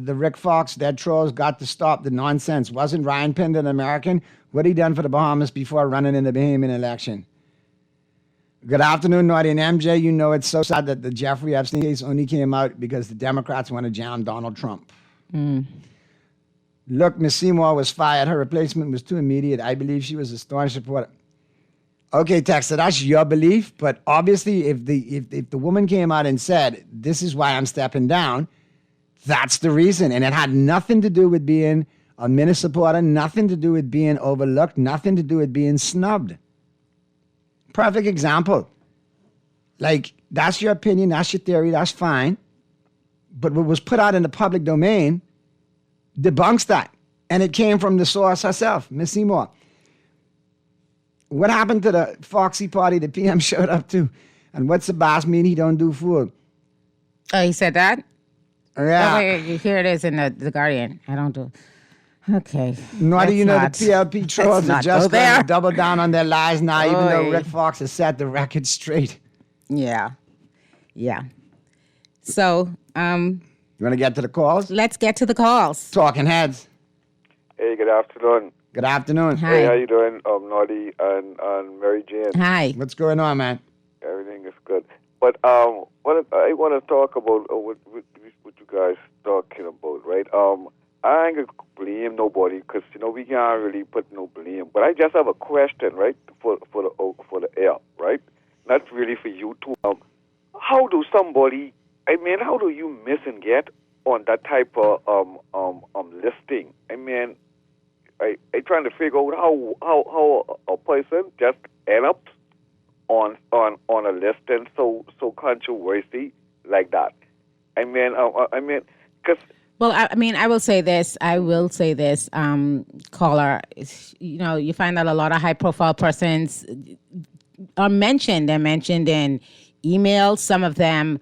the Rick Fox dead trolls got to stop the nonsense. Wasn't Ryan Pind an American? What he done for the Bahamas before running in the Bahamian election? Good afternoon, Naughty and MJ. You know it's so sad that the Jeffrey Epstein case only came out because the Democrats want to jam Donald Trump. Look, Miss Seymour was fired. Her replacement was too immediate. I believe she was a staunch supporter. Okay, Texter, that's your belief, but obviously if the woman came out and said, this is why I'm stepping down, that's the reason. And it had nothing to do with being a Minnesota supporter, nothing to do with being overlooked, nothing to do with being snubbed. Perfect example. Like, that's your opinion, that's your theory, that's fine. But what was put out in the public domain debunks that. And it came from the source herself, Miss Seymour. What happened to the Foxy party the PM showed up to? And what's the boss mean he don't do food? Oh, he said that? Yeah. Oh, wait, here it is in the Guardian. I don't do... Okay. Naughty, the PLP trolls are just going to double down on their lies now, even though Rick Fox has set the record straight. Yeah. So, you want to get to the calls? Let's get to the calls. Talking Heads. Hey, good afternoon. Good afternoon. Hi. Hey, how you doing, Naughty and Mary Jane? Hi. What's going on, man? Everything is good. But what I want to talk about what you guys talking about, right? I ain't gonna blame nobody because we can't really put no blame. But I just have a question, right, for the air, right? Not really for you too. How do you miss and get on that type of listing? I mean, I trying to figure out how a person just end up on a listing so controversy like that. I mean, because. Well, I will say this. Caller, you find that a lot of high-profile persons are mentioned. They're mentioned in emails. Some of them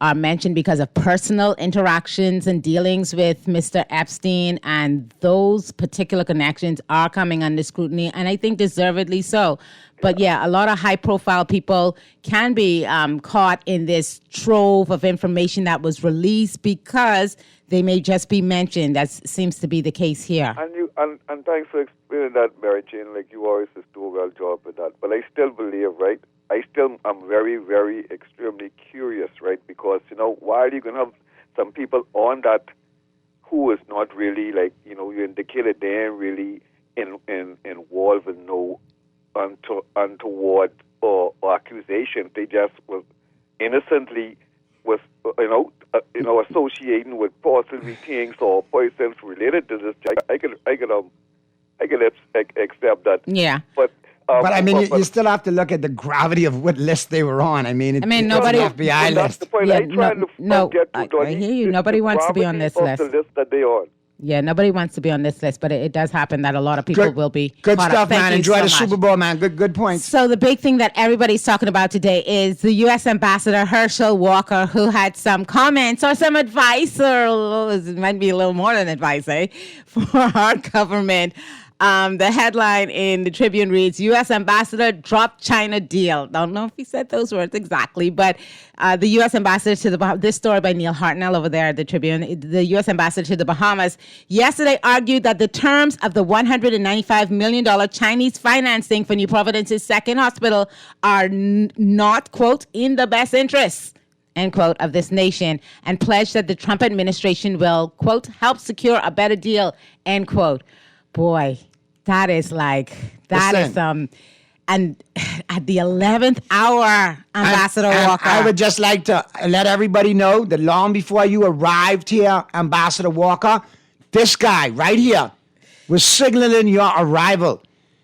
are mentioned because of personal interactions and dealings with Mr. Epstein, and those particular connections are coming under scrutiny, and I think deservedly so. But yeah, a lot of high-profile people can be caught in this trove of information that was released because they may just be mentioned. That seems to be the case here. And thanks for explaining that, Mary Jane. Like, you always just do a well job with that. But I still believe, right? I'm very, very extremely curious, right? Because, while you can have some people on that who is not really, like, you indicated they ain't really involved in no untoward or accusations. They just was innocently associating with possibly things or persons related to this. I could accept that. Yeah. But I mean, you still have to look at the gravity of what list they were on. I mean, nobody. It's the FBI list. I hear you. Nobody wants to be on this list. The list that they on. Yeah, nobody wants to be on this list, but it does happen that a lot of people will be. Good caught stuff, up. Thank man. you Enjoy so the much. Super Bowl, man. Good points. So the big thing that everybody's talking about today is the U.S. Ambassador Herschel Walker, who had some comments or some advice, or it might be a little more than advice, for our government. The headline in the Tribune reads, U.S. Ambassador dropped China deal. Don't know if he said those words exactly, but the U.S. Ambassador to this story by Neil Hartnell over there at the Tribune, the U.S. Ambassador to the Bahamas yesterday argued that the terms of the $195 million Chinese financing for New Providence's second hospital are not, quote, in the best interests, end quote, of this nation, and pledged that the Trump administration will, quote, help secure a better deal, end quote. Boy, that is and at the 11th hour, Ambassador Walker. I would just like to let everybody know that long before you arrived here, Ambassador Walker, this guy right here was signaling your arrival.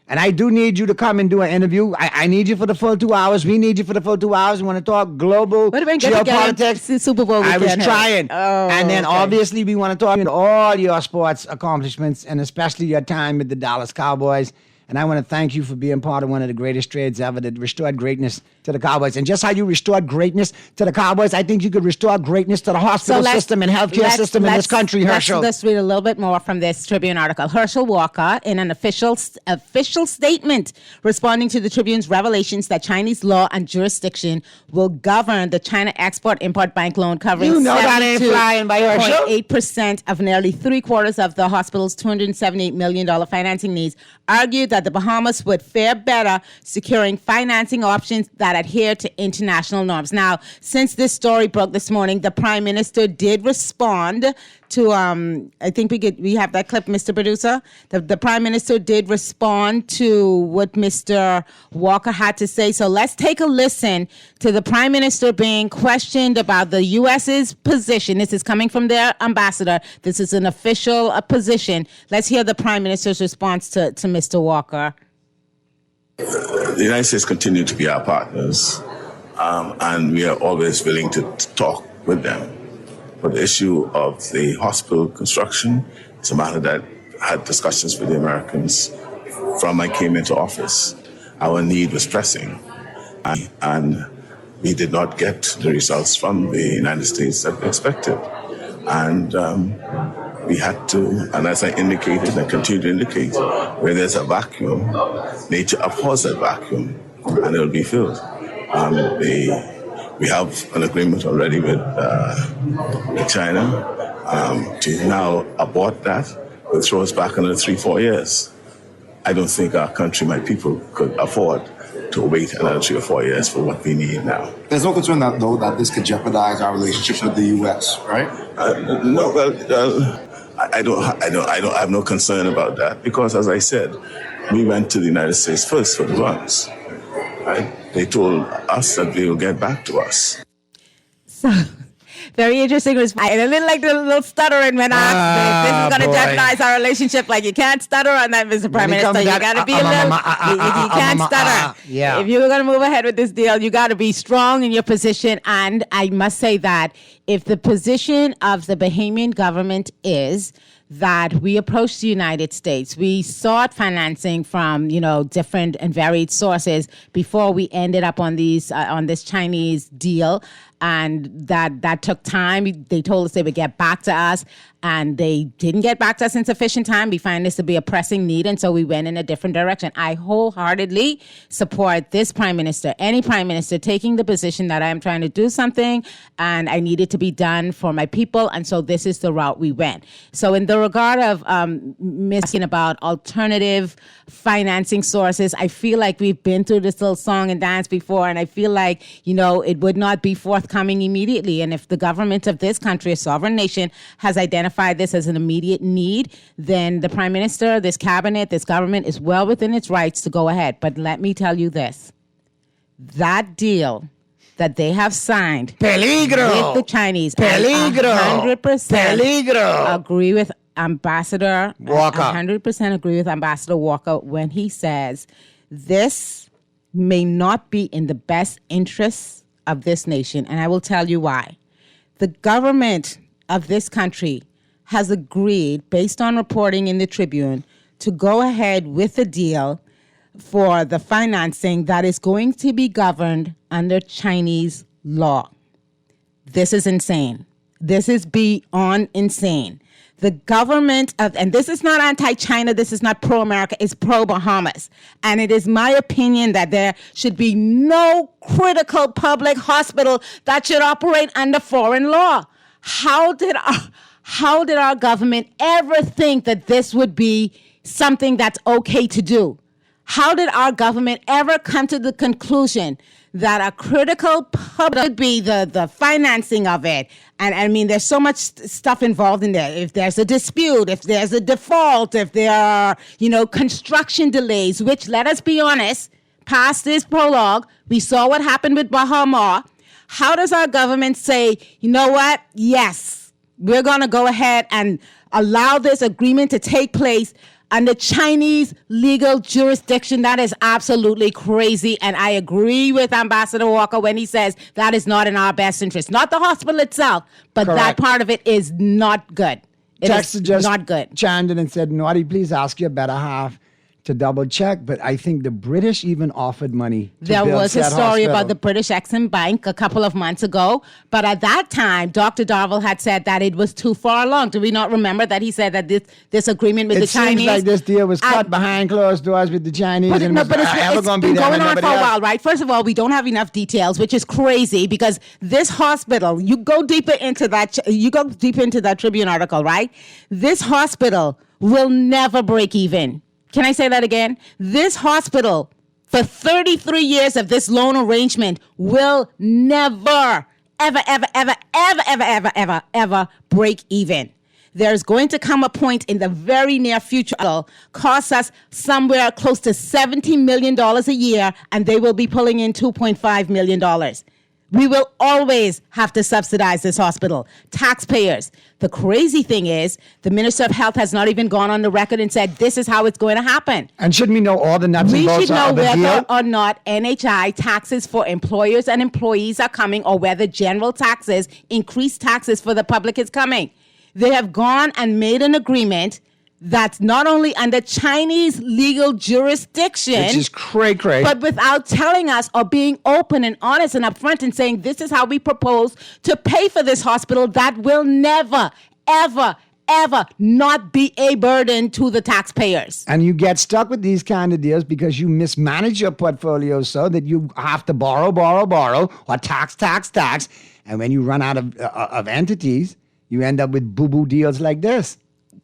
And I do need you to come and do an interview. I need you for the full 2 hours. We need you for the full 2 hours. We want to talk global geopolitics. Super Bowl I was trying. Oh, and then obviously we want to talk about all your sports accomplishments and especially your time with the Dallas Cowboys. And I want to thank you for being part of one of the greatest trades ever that restored greatness to the Cowboys. And just how you restored greatness to the Cowboys, I think you could restore greatness to the hospital system and healthcare system in this country, Herschel. Let's read a little bit more from this Tribune article. Herschel Walker, in an official statement responding to the Tribune's revelations that Chinese law and jurisdiction will govern the China Export-Import Bank loan covering 72.8% of nearly 3/4 of the hospital's $278 million financing needs, argued that the Bahamas would fare better securing financing options that adhere to international norms. Now, since this story broke this morning, the Prime Minister did respond to, I think we have that clip, Mr. Producer. The Prime Minister did respond to what Mr. Walker had to say. So let's take a listen to the Prime Minister being questioned about the U.S.'s position. This is coming from their ambassador. This is an official position. Let's hear the Prime Minister's response to Mr. Walker. The United States continue to be our partners, and we are always willing to talk with them. But the issue of the hospital construction is a matter that I had discussions with the Americans from I came into office. Our need was pressing, and we did not get the results from the United States that we expected. And we had to, and as I indicated and continue to indicate, where there's a vacuum, nature abhors that vacuum, and it will be filled. We have an agreement already with China to now abort that, will throw us back another 3-4 years. I don't think our country, my people, could afford to wait another 3 or 4 years for what we need now. There's no concern that this could jeopardize our relationship with the U.S., right? No, well, I have no concern about that because, as I said, we went to the United States first for the funds. Right? They told us that they will get back to us. So, very interesting response. I didn't like the little stuttering when asked if this is going to jeopardize our relationship. Like, you can't stutter on that, Mr. Prime Minister. You got to be a little, you can't stutter. Yeah. If you're going to move ahead with this deal, you got to be strong in your position. And I must say that if the position of the Bahamian government is that we approached the United States, we sought financing from, different and varied sources before we ended up on this Chinese deal, and that took time. They told us they would get back to us, and they didn't get back to us in sufficient time. We find this to be a pressing need, and so we went in a different direction. I wholeheartedly support this Prime Minister, any Prime Minister, taking the position that I am trying to do something, and I need it to be done for my people, and so this is the route we went. So in the regard of asking about alternative financing sources, I feel like we've been through this little song and dance before, and I feel like, it would not be forthcoming immediately. And if the government of this country, a sovereign nation, has identified identified this as an immediate need, then the Prime Minister, this cabinet, this government is well within its rights to go ahead. But let me tell you this. That deal that they have signed Peligro. with the Chinese, Peligro. I 100% Peligro. agree with Ambassador Walker. 100% agree with Ambassador Walker when he says this may not be in the best interests of this nation. And I will tell you why. The government of this country has agreed, based on reporting in the Tribune, to go ahead with a deal for the financing that is going to be governed under Chinese law. This is insane. This is beyond insane. The government of, and this is not anti-China, this is not pro-America, it's pro-Bahamas. And it is my opinion that there should be no critical public hospital that should operate under foreign law. How did our government ever think that this would be something that's okay to do? How did our government ever come to the conclusion that a critical public would be the financing of it? And I mean, there's so much stuff involved in there. If there's a dispute, if there's a default, if there are, construction delays, which, let us be honest, past this prologue, we saw what happened with Bahama. How does our government say, you know what? Yes, we're going to go ahead and allow this agreement to take place under Chinese legal jurisdiction? That is absolutely crazy. And I agree with Ambassador Walker when he says that is not in our best interest. Not the hospital itself, but that part of it is not good. It is just not good. chimed in and said, Naughty, please ask your better half to double check. But I think the British even offered money to There build was a said story hospital. about the British Exim Bank a couple of months ago. But at that time, Dr. Darville had said that it was too far along. Do we not remember that he said that this agreement with the Chinese? It seems like this deal was cut behind closed doors with the Chinese. But and it's been going on for a while, right? First of all, we don't have enough details, which is crazy because this hospital, you go deeper into that Tribune article, right? This hospital will never break even. Can I say that again? This hospital, for 33 years of this loan arrangement, will never, ever break even. There's going to come a point in the very near future that'll cost us somewhere close to $70 million a year, and they will be pulling in $2.5 million. We will always have to subsidize this hospital. Taxpayers. The crazy thing is, the Minister of Health has not even gone on the record and said this is how it's going to happen. And shouldn't we know all the nuts and bolts We should know of the whether deal? or not NHI taxes for employers and employees are coming, or whether general taxes, increased taxes for the public is coming. They have gone and made an agreement that's not only under Chinese legal jurisdiction, Which is cray-cray. but without telling us or being open and honest and upfront and saying this is how we propose to pay for this hospital that will never, ever not be a burden to the taxpayers. And you get stuck with these kind of deals because you mismanage your portfolio so that you have to borrow, or tax. And when you run out of entities, you end up with boo-boo deals like this.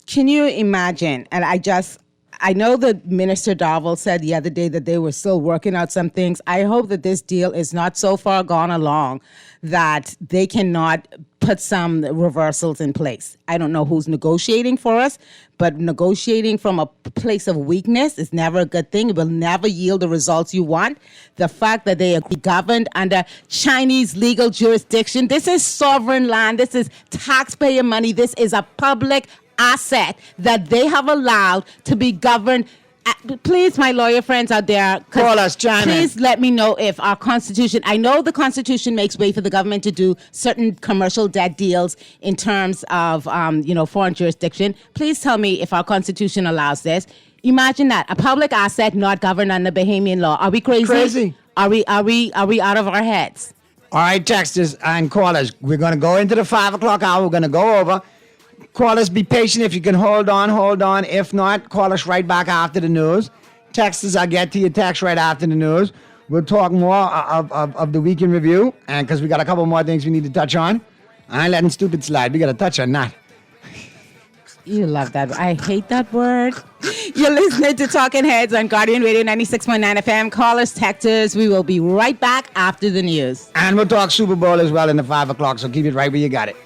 Can you imagine? And I know that Minister Darville said the other day that they were still working out some things. I hope that this deal is not so far gone along that they cannot put some reversals in place. I don't know who's negotiating for us, but negotiating from a place of weakness is never a good thing. It will never yield the results you want. The fact that they are governed under Chinese legal jurisdiction, this is sovereign land, this is taxpayer money, this is a public asset that they have allowed to be governed. Please, my lawyer friends out there, call us, chime in. Please let me know if our Constitution, I know the Constitution makes way for the government to do certain commercial debt deals in terms of, foreign jurisdiction. Please tell me if our Constitution allows this. Imagine that, a public asset not governed under Bahamian law. Are we crazy? Crazy. Are we out of our heads? All right, texters and callers, we're going to go into the 5 o'clock hour. We're going to go over. Callers, be patient. If you can hold on. If not, call us right back after the news. Texters, I'll get to your text right after the news. We'll talk more of the week in review, and because we got a couple more things we need to touch on. I ain't letting stupid slide. We got to touch on that. You love that. I hate that word. You're listening to Talking Heads on Guardian Radio 96.9 FM. Callers, texters, we will be right back after the news. And we'll talk Super Bowl as well in the 5 o'clock, so keep it right where you got it.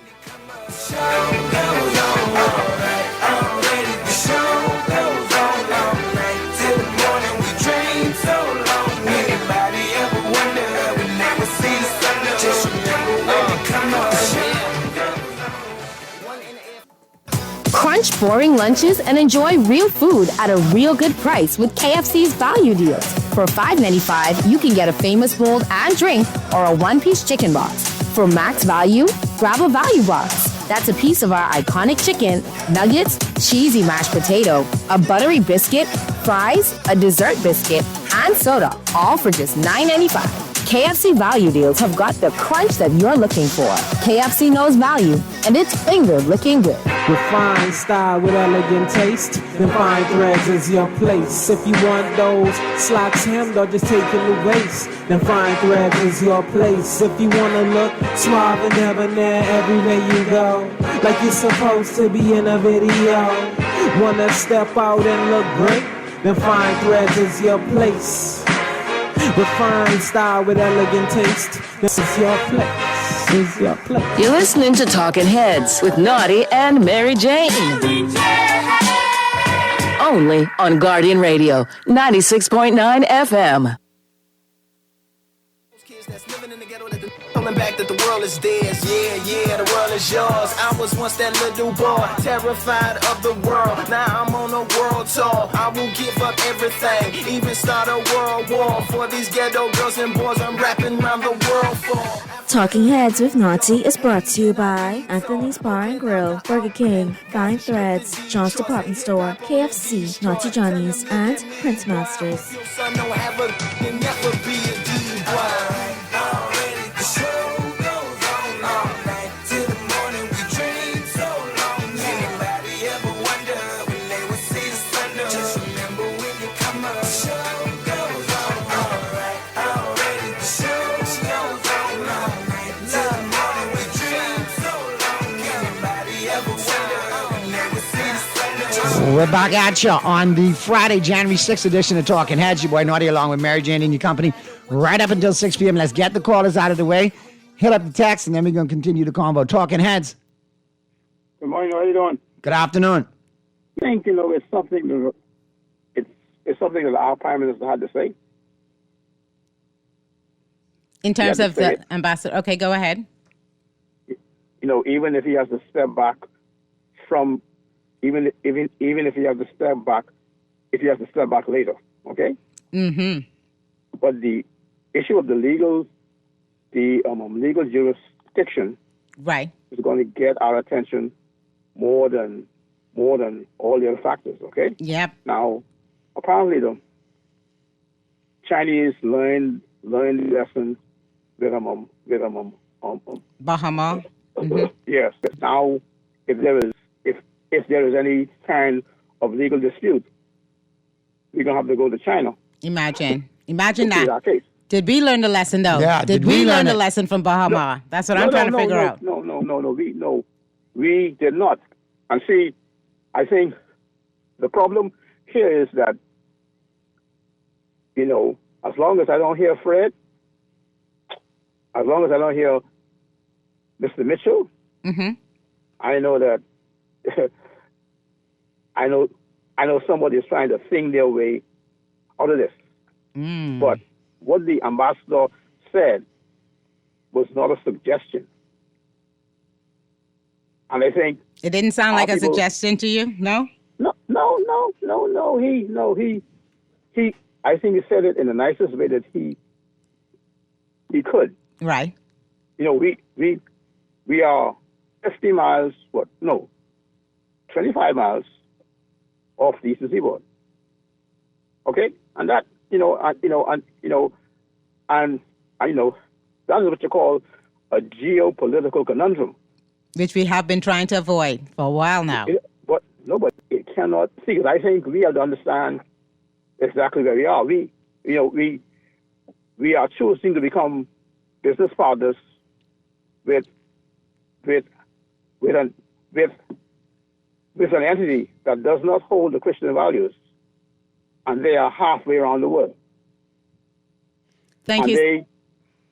Lunch boring lunches and enjoy real food at a real good price with KFC's value deals. For $5.95, you can get a famous bowl and drink or a one-piece chicken box. For max value, grab a value box. That's a piece of our iconic chicken, nuggets, cheesy mashed potato, a buttery biscuit, fries, a dessert biscuit, and soda, all for just $9.95. KFC value deals have got the crunch that you're looking for. KFC knows value, and it's finger looking good. Refined style with elegant taste, then Fine Threads is your place. If you want those slacks hemmed or just taking the waist, then Fine Threads is your place. If you want to look suave and debonair everywhere you go, like you're supposed to be in a video, want to step out and look great, then Fine Threads is your place. Refined style with elegant taste, this is your place, this is your place. You're listening to Talking Heads with Naughty and Mary Jane. Only on Guardian Radio, 96.9 FM. Pulling back that the world is theirs. Yeah, the world is yours. I was once that little boy, terrified of the world. Now I'm on a world tour. I will give up everything, even start a world war. For these ghetto girls and boys I'm rapping around the world for. Talking Heads with Naughty is brought to you by Anthony's Bar and Grill, Burger King, Fine Threads, John's Department Store, KFC, Naughty Johnny's, and Prince Masters. We're back at you on the Friday, January 6th edition of Talking Heads. Your boy Naughty along with Mary Jane and your company right up until 6 p.m. Let's get the callers out of the way. Hit up the text, and then we're going to continue the convo. Talking Heads. Good morning. How are you doing? Good afternoon. I think, it's something that it's something that our Prime Minister had to say. In terms of the ambassador. Okay, go ahead. Even if he has to step back from... Even if he has to step back, later, okay? Mm-hmm. But the issue of the legal jurisdiction, right, is going to get our attention more than all the other factors, okay? Yep. Now, apparently, the Chinese learned the lesson with Bahama. Mm-hmm. Yes. Now, if there is any kind of legal dispute, we're going to have to go to China. Imagine that. Our case. Did we learn the lesson, though? Yeah, did we learn the lesson from Bahama? No, That's what I'm trying to figure out. No. We did not. And see, I think the problem here is that, as long as I don't hear Fred, as long as I don't hear Mr. Mitchell, mm-hmm. I know that I know somebody is trying to think their way out of this. Mm. But what the ambassador said was not a suggestion. And I think it didn't sound like a suggestion to you, no? No. He I think he said it in the nicest way that he could. Right. We are 50 miles, 25 miles off the eastern seaboard. Okay? And that, that is what you call a geopolitical conundrum. Which we have been trying to avoid for a while now. But it cannot see, because I think we have to understand exactly where we are. We are choosing to become business partners with an entity that does not hold the Christian values, and they are halfway around the world. Thank you.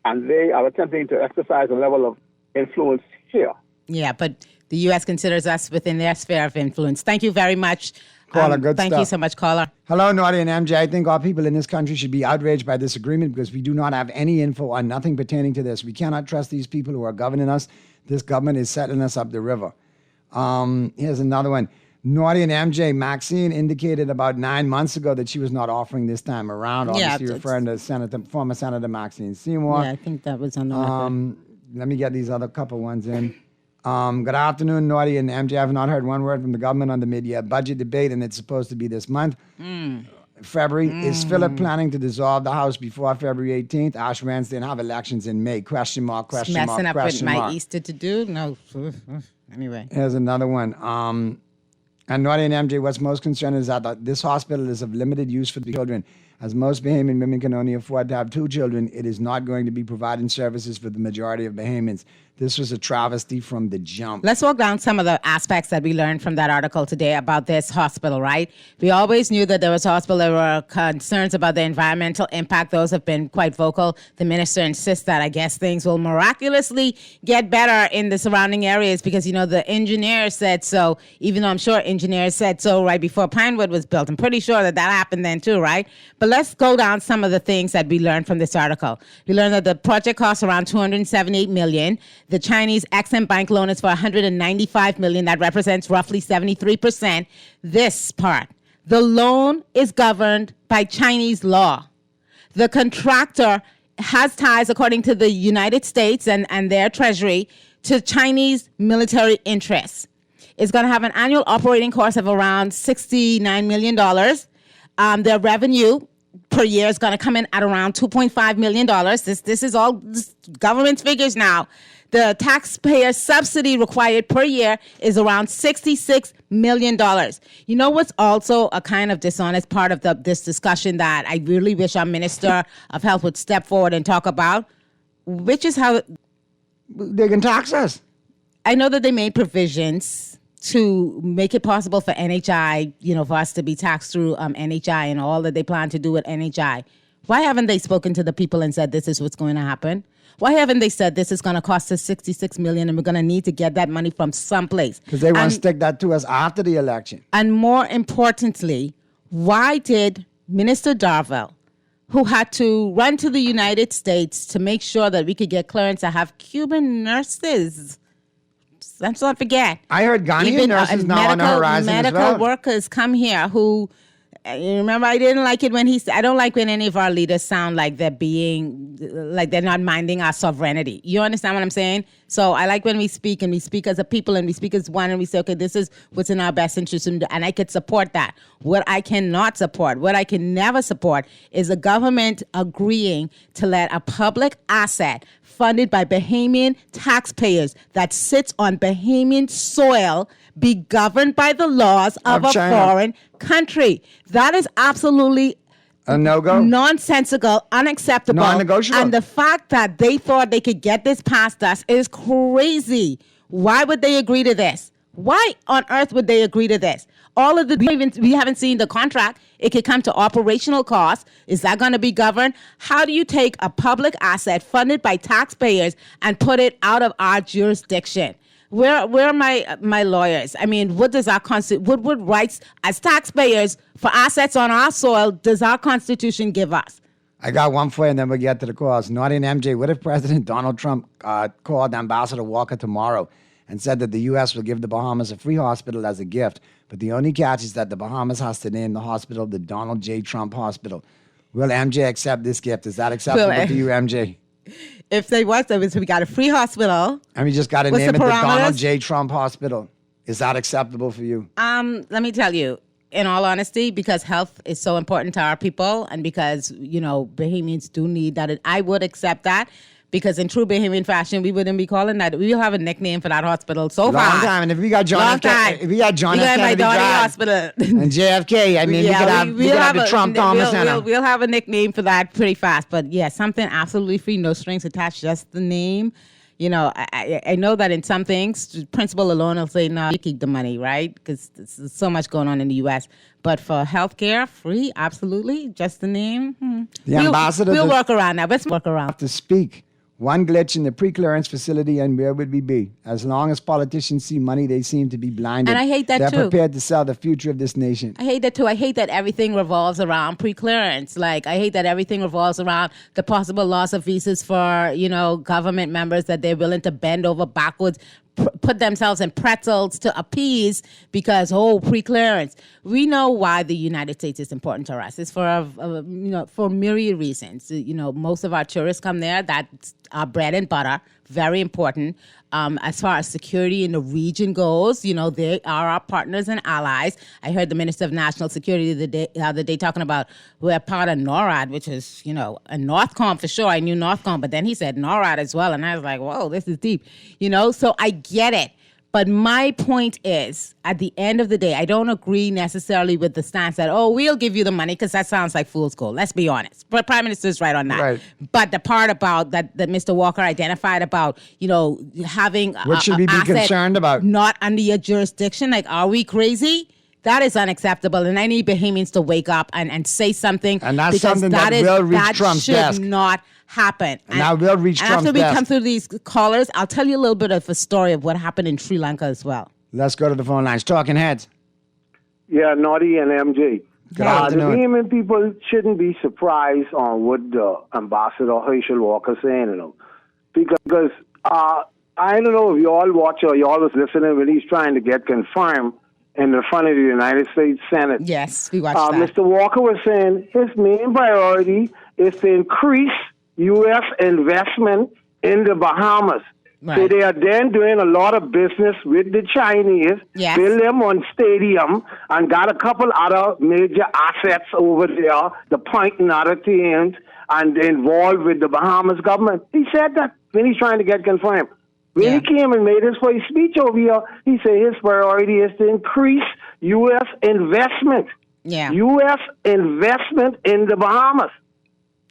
And they are attempting to exercise a level of influence here. Yeah, but the U.S. considers us within their sphere of influence. Thank you very much. Caller, good Thank stuff. you so much, caller. Hello, Naughty and MJ. I think all people in this country should be outraged by this agreement because we do not have any info on nothing pertaining to this. We cannot trust these people who are governing us. This government is settling us up the river. Here's another one. Naughty and MJ, Maxine indicated about 9 months ago that she was not offering this time around. Obviously, referring to former Senator Maxine Seymour. Yeah, I think that was on the record. Let me get these other couple ones in. Good afternoon, Naughty and MJ. I have not heard one word from the government on the mid-year budget debate, and it's supposed to be this month. February. Is Philip planning to dissolve the House before February 18th? Ash Wednesday and have elections in May? Question mark, question mark, messing up question with my mark. Easter to do? No. Anyway. Here's another one. And Naughty and MJ, what's most concerning is that this hospital is of limited use for the children. As most Bahamian women can only afford to have 2 children, it is not going to be providing services for the majority of Bahamians. This was a travesty from the jump. Let's walk down some of the aspects that we learned from that article today about this hospital, right? We always knew that there was a hospital. There were concerns about the environmental impact. Those have been quite vocal. The minister insists that I guess things will miraculously get better in the surrounding areas because, you know, the engineer said so, even though I'm sure engineers said so right before Pinewood was built. I'm pretty sure that happened then too, right? But let's go down some of the things that we learned from this article. We learned that the project costs around $278 million. The Chinese Exim Bank loan is for $195 million. That represents roughly 73%. This part, the loan is governed by Chinese law. The contractor has ties, according to the United States and their treasury, to Chinese military interests. It's going to have an annual operating cost of around $69 million. Their revenue per year is going to come in at around $2.5 million. This is all government figures now. The taxpayer subsidy required per year is around $66 million. You know what's also a kind of dishonest part of this discussion that I really wish our Minister of Health would step forward and talk about, which is how they can tax us. I know that they made provisions to make it possible for NHI, you know, for us to be taxed through NHI and all that they plan to do with NHI. Why haven't they spoken to the people and said this is what's going to happen? Why haven't they said this is going to cost us $66 million and we're going to need to get that money from someplace? Because they want to stick that to us after the election. And more importantly, why did Minister Darville, who had to run to the United States to make sure that we could get clearance to have Cuban nurses? Let's not forget. I heard Ghanaian nurses now on the horizon as well. Medical workers come here who... You remember, I didn't like it when I don't like when any of our leaders sound like they're not minding our sovereignty. You understand what I'm saying? So I like when we speak and we speak as a people and we speak as one and we say, okay, this is what's in our best interest. And I could support that. What I cannot support, what I can never support is the government agreeing to let a public asset funded by Bahamian taxpayers that sits on Bahamian soil be governed by the laws of a foreign country. That is absolutely a no-go, nonsensical, unacceptable, non-negotiable. And the fact that they thought they could get this past us is crazy. Why would they agree to this? Why on earth would they agree to this? All of we haven't seen the contract. It could come to operational costs. Is that going to be governed? How do you take a public asset funded by taxpayers and put it out of our jurisdiction? Where are my lawyers? I mean, what does our what rights as taxpayers for assets on our soil does our Constitution give us? I got one for you, and then we'll get to the calls. Naughty and MJ, what if President Donald Trump called Ambassador Walker tomorrow and said that the U.S. will give the Bahamas a free hospital as a gift, but the only catch is that the Bahamas has to name the hospital the Donald J. Trump Hospital? Will MJ accept this gift? Is that acceptable to you, MJ? If they was, we got a free hospital. And we just got to name it the Donald J. Trump Hospital. Is that acceptable for you? Let me tell you, in all honesty, because health is so important to our people and because, you know, Bahamians do need that, I would accept that. Because in true Bahamian fashion, we wouldn't be calling that. We will have a nickname for that hospital so far. Long time. And if we got John F. Kennedy, we got my Donnie Hospital and JFK, I mean, we could have the Trump Thomas Center. We'll have a nickname for that pretty fast. But yeah, something absolutely free, no strings attached, just the name. You know, I know that in some things, principal alone will say, no, you keep the money, right? Because there's so much going on in the U.S. But for healthcare, free, absolutely, just the name. The ambassador. We'll work around that. Let's work around. To speak. One glitch in the pre-clearance facility, and where would we be? As long as politicians see money, they seem to be blinded. And I hate that too. They're prepared to sell the future of this nation. I hate that too. I hate that everything revolves around pre-clearance. Like, I hate that everything revolves around the possible loss of visas for, you know, government members that they're willing to bend over backwards put themselves in pretzels to appease because, pre-clearance. We know why the United States is important to us. It's for myriad reasons. Most of our tourists come there. That's our bread and butter. Very important. As far as security in the region goes, they are our partners and allies. I heard the Minister of National Security the other day talking about we're part of NORAD, which is, a NORTHCOM for sure. I knew NORTHCOM, but then he said NORAD as well. And I was like, whoa, this is deep. So I get it. But my point is, at the end of the day, I don't agree necessarily with the stance that, we'll give you the money, because that sounds like fool's gold. Let's be honest. But Prime Minister's right on that. Right. But the part about that Mr. Walker identified about, having what should we be concerned about? Not under your jurisdiction. Like, are we crazy? That is unacceptable. And I need Bahamians to wake up and say something. And that's something that will reach Trump's desk. That should not happen. And that will reach Trump's desk. After we come through these callers, I'll tell you a little bit of a story of what happened in Sri Lanka as well. Let's go to the phone lines. Talking Heads. Yeah, Naughty and MJ. Good afternoon. The Yemen people shouldn't be surprised on what Ambassador Herschel Walker saying, because I don't know if you all watch or you all was listening when he's trying to get confirmed in the front of the United States Senate. Yes, we watched that. Mr. Walker was saying his main priority is to increase U.S. investment in the Bahamas. Right. So they are then doing a lot of business with the Chinese, build them on stadium, and got a couple other major assets over there, the Point and other things, and involved with the Bahamas government. He said that when he's trying to get confirmed. When he came and made his first speech over here, he said his priority is to increase U.S. investment. Yeah. U.S. investment in the Bahamas.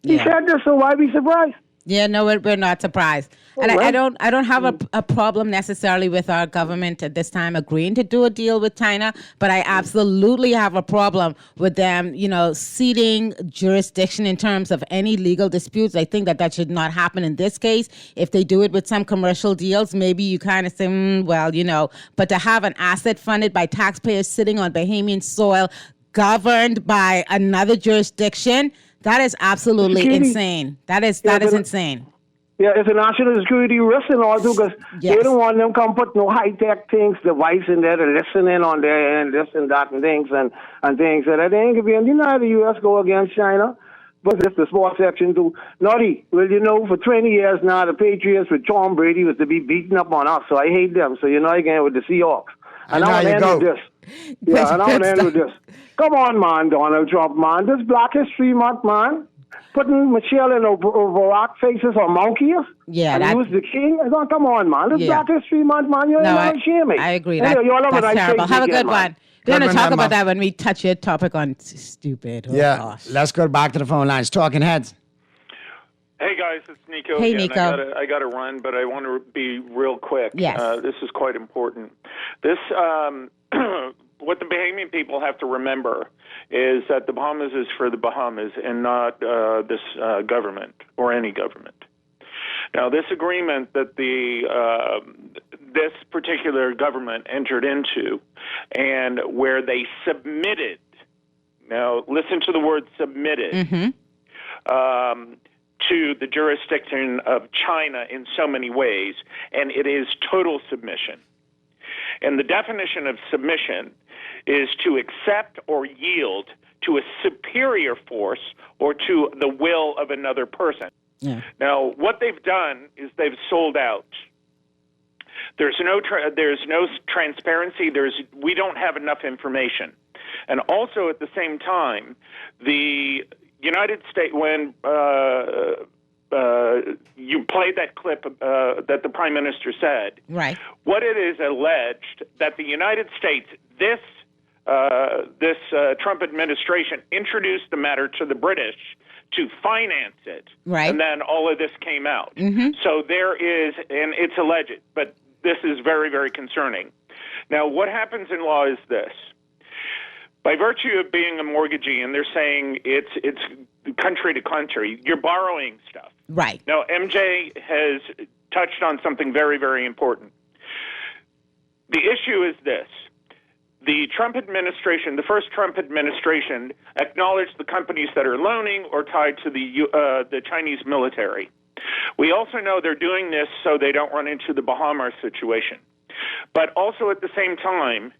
He said this, so why be surprised? Yeah, no, we're not surprised. And I don't have a problem necessarily with our government at this time agreeing to do a deal with China, but I absolutely have a problem with them, ceding jurisdiction in terms of any legal disputes. I think that should not happen in this case. If they do it with some commercial deals, maybe you kind of say, but to have an asset funded by taxpayers sitting on Bahamian soil, governed by another jurisdiction, that is absolutely insane. That is insane. Yeah, it's a national security risk and all too, because they don't want them come put no high-tech device in there to listen in on there and this and that and things and things. And that ain't going to be, the U.S. go against China. But it's the sports section too. Naughty, for 20 years now, the Patriots with Tom Brady was to be beaten up on us, so I hate them. So again with the Seahawks. And I want to end with this. Yeah, and I want to end with this. Come on, man, Donald Trump, man. This Black History Month, man. Putting Michelle and Barack faces on monkeys. Yeah, and who's the king? Come on, man. This Black History Month, man. You're not shaming. I agree. That's terrible. Have a good one. We're going to talk about that when we touch your topic on stupid. Gosh. Let's go back to the phone lines. Talking Heads. Hey guys, it's Nico. Hey, again. Nico. I got to run, but I want to be real quick. Yes. This is quite important. This, what the Bahamian people have to remember is that the Bahamas is for the Bahamas and not this government or any government. Now, this agreement that this particular government entered into, and where they submitted. Now, listen to the word submitted. Mm-hmm. To the jurisdiction of China in so many ways, and it is total submission. And the definition of submission is to accept or yield to a superior force or to the will of another person. Yeah. Now, what they've done is they've sold out. There's no transparency. We don't have enough information. And also at the same time, the United States, when you played that clip that the Prime Minister said, right? What it is alleged that the United States, this Trump administration, introduced the matter to the British to finance it, right? And then all of this came out. Mm-hmm. So there is, and it's alleged, but this is very, very concerning. Now, what happens in law is this. By virtue of being a mortgagee, and they're saying it's country to country, you're borrowing stuff. Right. Now, MJ has touched on something very, very important. The issue is this. The Trump administration, the first Trump administration, acknowledged the companies that are loaning or tied to the Chinese military. We also know they're doing this so they don't run into the Bahamas situation. But also at the same time,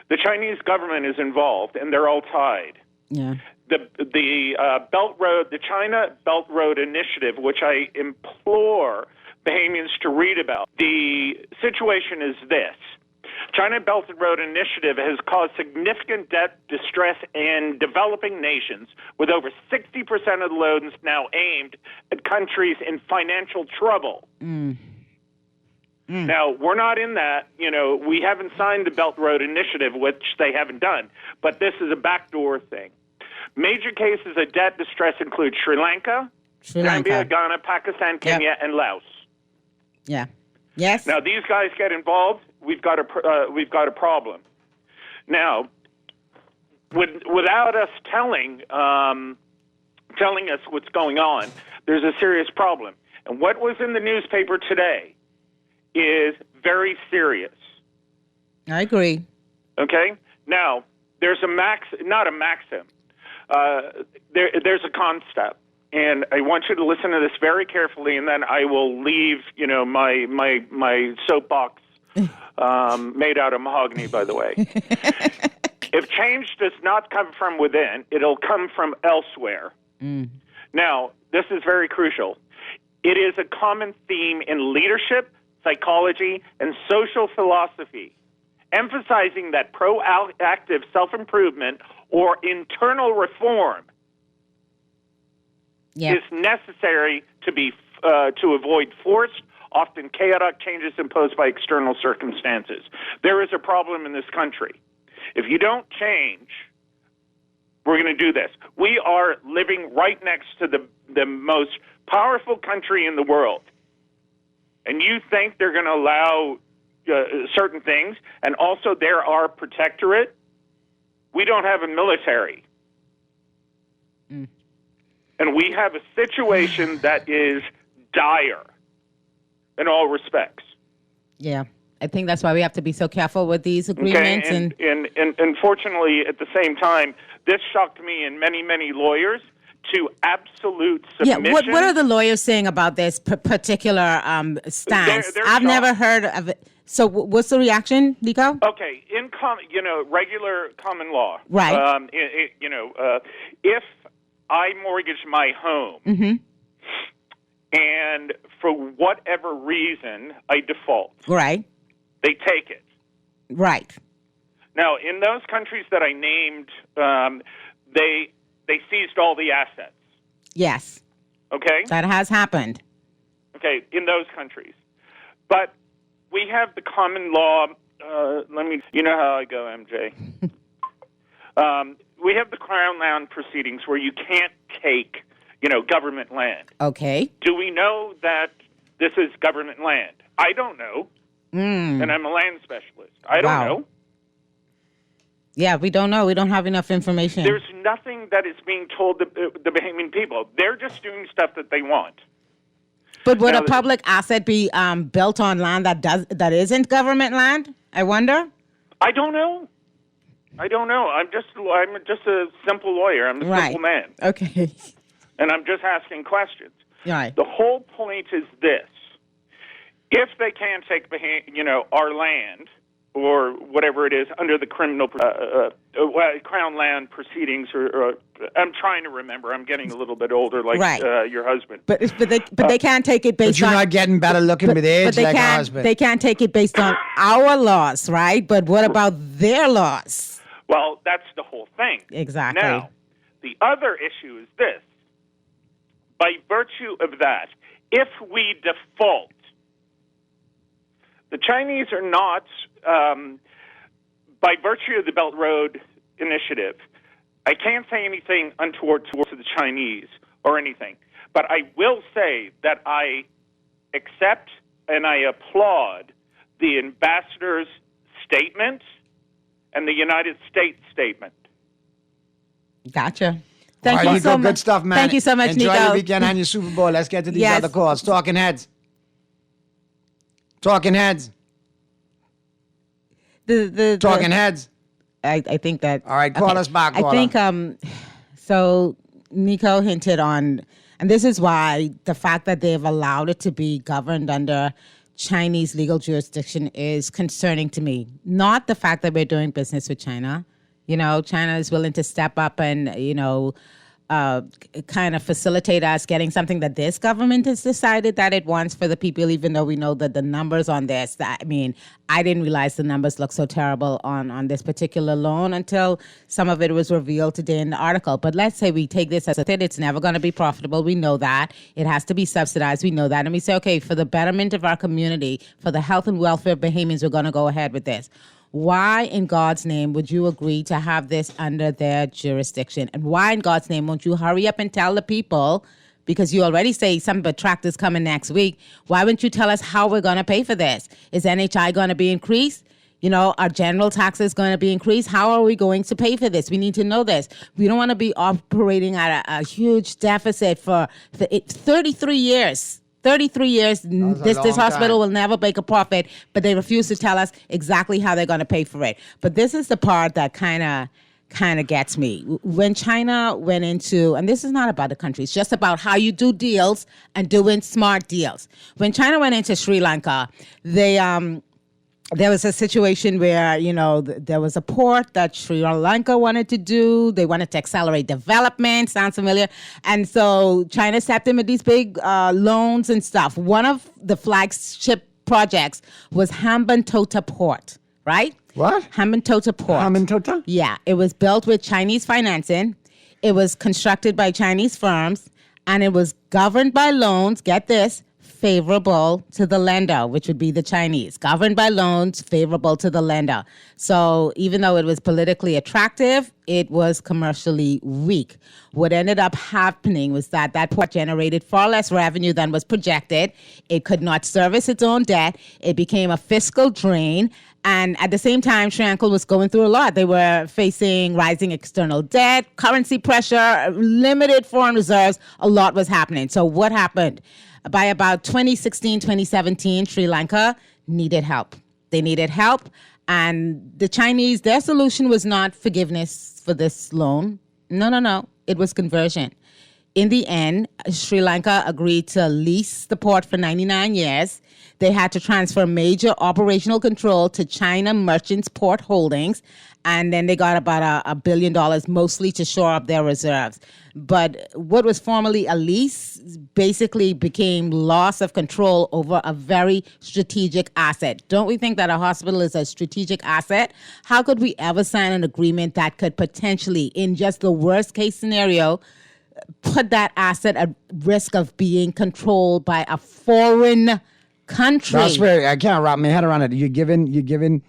the Chinese government is involved, and they're all tied. Yeah. The Belt Road, the China Belt Road Initiative, which I implore Bahamians to read about. The situation is this. China Belt and Road Initiative has caused significant debt distress in developing nations, with over 60% of the loans now aimed at countries in financial trouble. Now, we're not in that. We haven't signed the Belt Road Initiative, which they haven't done, but this is a backdoor thing. Major cases of debt distress include Sri Lanka, Zambia, Ghana, Pakistan, Kenya, and Laos. Yeah. Yes. Now, these guys get involved, we've got a problem. Now, without us telling us what's going on, there's a serious problem. And what was in the newspaper today is very serious. I agree. Okay? Now, there's not a maxim. There's a concept. And I want you to listen to this very carefully, and then I will leave, my soapbox made out of mahogany, by the way. If change does not come from within, it'll come from elsewhere. Now, this is very crucial. It is a common theme in leadership, psychology, and social philosophy, emphasizing that proactive self-improvement or internal reform is necessary to avoid forced, often chaotic changes imposed by external circumstances. There is a problem in this country. If you don't change, we're going to do this. We are living right next to the most powerful country in the world. And you think they're going to allow certain things, and also they're our protectorate? We don't have a military. And we have a situation that is dire in all respects. Yeah. I think that's why we have to be so careful with these agreements. Okay? And unfortunately, at the same time, this shocked me and many, many lawyers to absolute submission. Yeah, what are the lawyers saying about this particular stance? I've never heard of it. So what's the reaction, Nico? Okay, in regular common law, right? If I mortgage my home and for whatever reason I default, right? They take it, right? Now, in those countries that I named, they seized all the assets. Yes. Okay? That has happened. Okay, in those countries. But we have the common law. You know how I go, MJ. We have the Crown Land proceedings where you can't take, government land. Okay. Do we know that this is government land? I don't know. And I'm a land specialist. I don't know. Yeah, we don't know. We don't have enough information. There's nothing that is being told the Bahamian people. They're just doing stuff that they want. But would a public asset be built on land that isn't government land? I wonder. I don't know. I'm just a simple lawyer. I'm a simple man. Okay. And I'm just asking questions. Right. The whole point is this: if they can take our land or whatever it is under the criminal Crown Land proceedings, or I'm trying to remember. I'm getting a little bit older, like your husband. But they can't take it based on. But you're not getting better looking with age like your husband. They can't take it based on our laws, right? But what about their laws? Well, that's the whole thing. Exactly. Now, the other issue is this. By virtue of that, if we default, the Chinese are not, by virtue of the Belt Road Initiative, I can't say anything untoward towards the Chinese or anything, but I will say that I accept and I applaud the ambassador's statement and the United States statement. Gotcha. Thank you so much. Good stuff, man. Thank you so much, Enjoy Nico. your weekend and your Super Bowl. Let's get to these other calls. Talking Heads. Talking Heads. Talking Heads. I think that. All right, call us back. I think so Nico hinted on, and this is why the fact that they've allowed it to be governed under Chinese legal jurisdiction is concerning to me. Not the fact that we're doing business with China. You know, China is willing to step up and, kind of facilitate us getting something that this government has decided that it wants for the people, even though we know that the numbers on this, I didn't realize the numbers look so terrible on this particular loan until some of it was revealed today in the article. But let's say we take this as a thing, it's never going to be profitable. We know that. It has to be subsidized. We know that. And we say, okay, for the betterment of our community, for the health and welfare of Bahamians, we're going to go ahead with this. Why in God's name would you agree to have this under their jurisdiction? And why in God's name won't you hurry up and tell the people, because you already say some tractors coming next week, why wouldn't you tell us how we're going to pay for this? Is NHI going to be increased? You know, are general taxes going to be increased? How are we going to pay for this? We need to know this. We don't want to be operating at a huge deficit for 33 years. 33 years, this hospital will never make a profit, but they refuse to tell us exactly how they're going to pay for it. But this is the part that kind of gets me. When China went into, and this is not about the country, it's just about how you do deals and doing smart deals. When China went into Sri Lanka, there was a situation where, there was a port that Sri Lanka wanted to do. They wanted to accelerate development. Sounds familiar? And so China stepped in with these big loans and stuff. One of the flagship projects was Hambantota Port, right? What? Hambantota Port. Hambantota? Yeah. It was built with Chinese financing. It was constructed by Chinese firms. And it was governed by loans, get this, favorable to the lender, which would be the Chinese. Governed by loans, favorable to the lender. So even though it was politically attractive, it was commercially weak. What ended up happening was that port generated far less revenue than was projected. It could not service its own debt. It became a fiscal drain. And at the same time, Sri Lanka was going through a lot. They were facing rising external debt, currency pressure, limited foreign reserves. A lot was happening. So what happened? By about 2016, 2017, Sri Lanka needed help. They needed help. And the Chinese, their solution was not forgiveness for this loan. No. It was conversion. In the end, Sri Lanka agreed to lease the port for 99 years. They had to transfer major operational control to China Merchants Port Holdings. And then they got about $1 billion, mostly to shore up their reserves. But what was formerly a lease basically became loss of control over a very strategic asset. Don't we think that a hospital is a strategic asset? How could we ever sign an agreement that could potentially, in just the worst case scenario, put that asset at risk of being controlled by a foreign country? That's where I can't wrap my head around it. You're giving,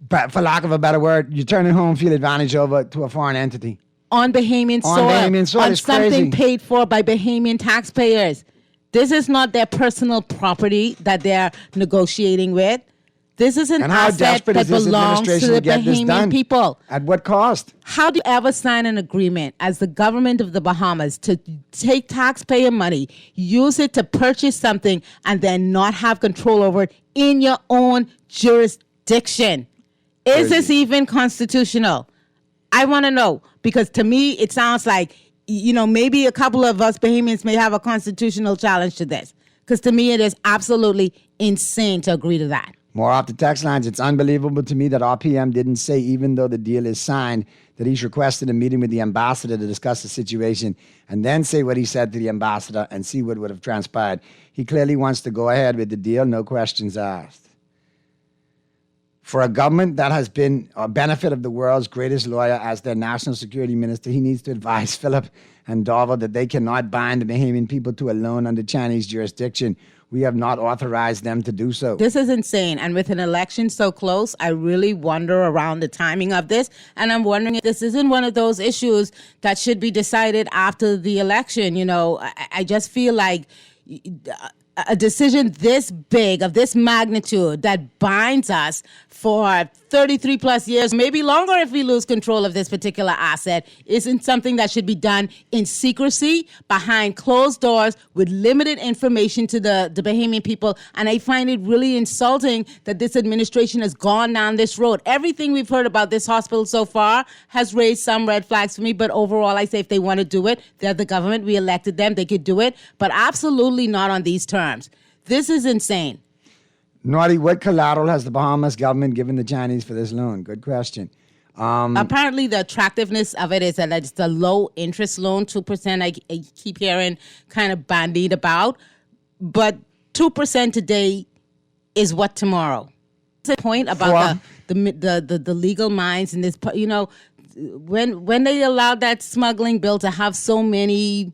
for lack of a better word, you're turning home field advantage over to a foreign entity. On Bahamian soil. On something paid for by Bahamian taxpayers. This is not their personal property that they're negotiating with. This is an asset that belongs to the Bahamian people. At what cost? How do you ever sign an agreement as the government of the Bahamas to take taxpayer money, use it to purchase something, and then not have control over it in your own jurisdiction? Is this even constitutional? I want to know, because to me, it sounds like, maybe a couple of us Bahamians may have a constitutional challenge to this. Because to me, it is absolutely insane to agree to that. More off the text lines. It's unbelievable to me that RPM didn't say, even though the deal is signed, that he's requested a meeting with the ambassador to discuss the situation and then say what he said to the ambassador and see what would have transpired. He clearly wants to go ahead with the deal, no questions asked. For a government that has been a benefit of the world's greatest lawyer as their national security minister, he needs to advise Philip and Darvel that they cannot bind the Bahamian people to a loan under Chinese jurisdiction. We have not authorized them to do so. This is insane. And with an election so close, I really wonder around the timing of this. And I'm wondering if this isn't one of those issues that should be decided after the election. I just feel like a decision this big, of this magnitude, that binds us for 33 plus years, maybe longer if we lose control of this particular asset, isn't something that should be done in secrecy, behind closed doors, with limited information to the Bahamian people. And I find it really insulting that this administration has gone down this road. Everything we've heard about this hospital so far has raised some red flags for me, but overall, I say if they want to do it, they're the government, we elected them, they could do it, but absolutely not on these terms. This is insane. Naughty, what collateral has the Bahamas government given the Chinese for this loan? Good question. Apparently, the attractiveness of it is that it's a low interest loan, 2%. I keep hearing kind of bandied about, but 2% today is what tomorrow. The point about the legal minds and this, when they allowed that smuggling bill to have so many